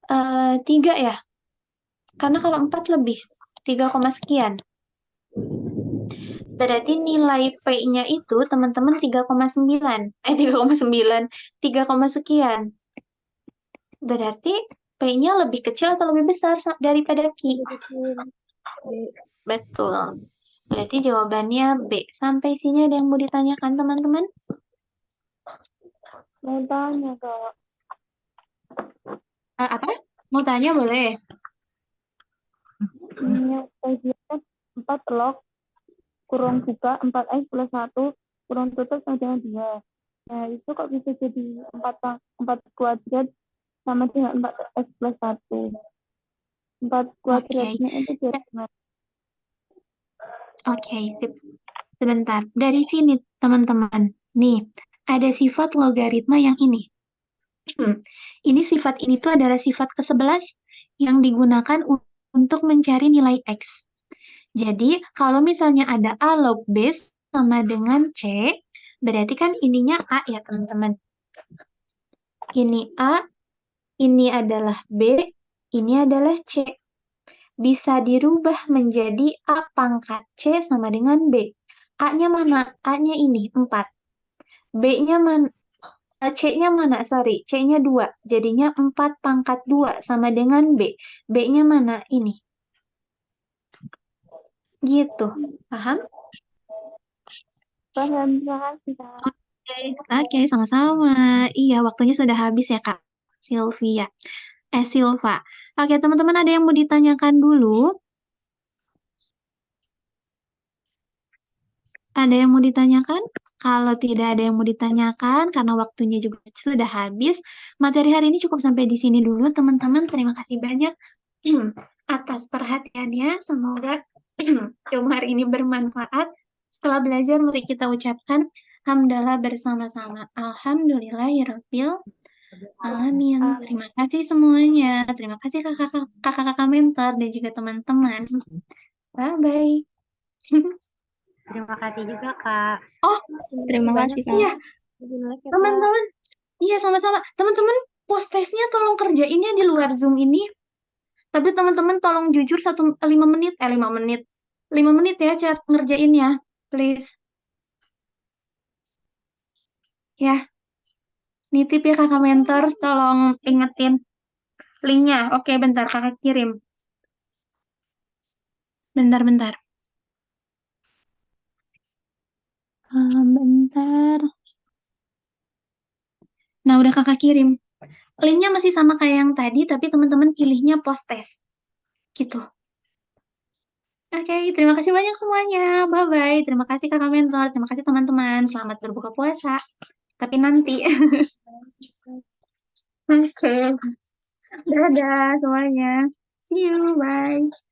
3 ya? Karena kalau 4 lebih. 3, sekian. Berarti nilai P-nya itu teman-teman 3,9. 3,9. 3, sekian. Berarti P-nya lebih kecil atau lebih besar daripada Q? Betul. Berarti jawabannya B. Sampai sini ada yang mau ditanyakan teman-teman? Mau tanya, Kak. Apa? Mau tanya boleh? Ini bagian 4 log kurung buka 4X plus 1 kurung tutup sama dengan 2. Nah, itu kok bisa jadi 4 kuadrat sama dengan 4X plus 1. 4 kuadratnya itu jadi gimana? Oke, sip. Sebentar. Dari sini, teman-teman. Nih, ada sifat logaritma yang ini. Ini sifat ini tuh adalah sifat ke-11 yang digunakan untuk mencari nilai X. Jadi, kalau misalnya ada A log B sama dengan C, berarti kan ininya A ya, teman-teman. Ini A, ini adalah B, ini adalah C. Bisa dirubah menjadi A pangkat C sama dengan B. A-nya mana? A-nya ini, 4. B-nya mana? C-nya mana? Sorry, C-nya 2. Jadinya 4 pangkat 2 sama dengan B. B-nya mana? Ini. Gitu. Paham? Paham, terima kasih, Kak. Oke, sama-sama. Iya, waktunya sudah habis ya, Kak Silvia. Silva. Oke, teman-teman ada yang mau ditanyakan dulu? Ada yang mau ditanyakan? Kalau tidak ada yang mau ditanyakan, karena waktunya juga sudah habis, materi hari ini cukup sampai di sini dulu, teman-teman. Terima kasih banyak atas perhatiannya. Semoga ilmu hari ini bermanfaat. Setelah belajar, mari kita ucapkan hamdalah bersama-sama. Alhamdulillahirabbil alamin. Terima kasih semuanya. Terima kasih kakak-kakak mentor dan juga teman-teman. Bye-bye. Terima kasih juga, Kak. Oh, Terima kasih, Kak. iya, teman-teman. Iya, sama-sama. Teman-teman, post testnya tolong kerjainnya di luar Zoom ini. Tapi teman-teman tolong jujur 5 menit. 5 menit. 5 menit ya cara ngerjainnya. Please. Ya. Nitip ya kakak mentor. Tolong ingetin linknya. Oke, bentar kakak kirim. Bentar. Bentar. Nah, udah kakak kirim. Linknya masih sama kayak yang tadi, tapi teman-teman pilihnya post test. Gitu. Oke, terima kasih banyak semuanya. Bye-bye. Terima kasih kakak mentor. Terima kasih teman-teman. Selamat berbuka puasa. Tapi nanti. Oke. Dadah semuanya. See you. Bye.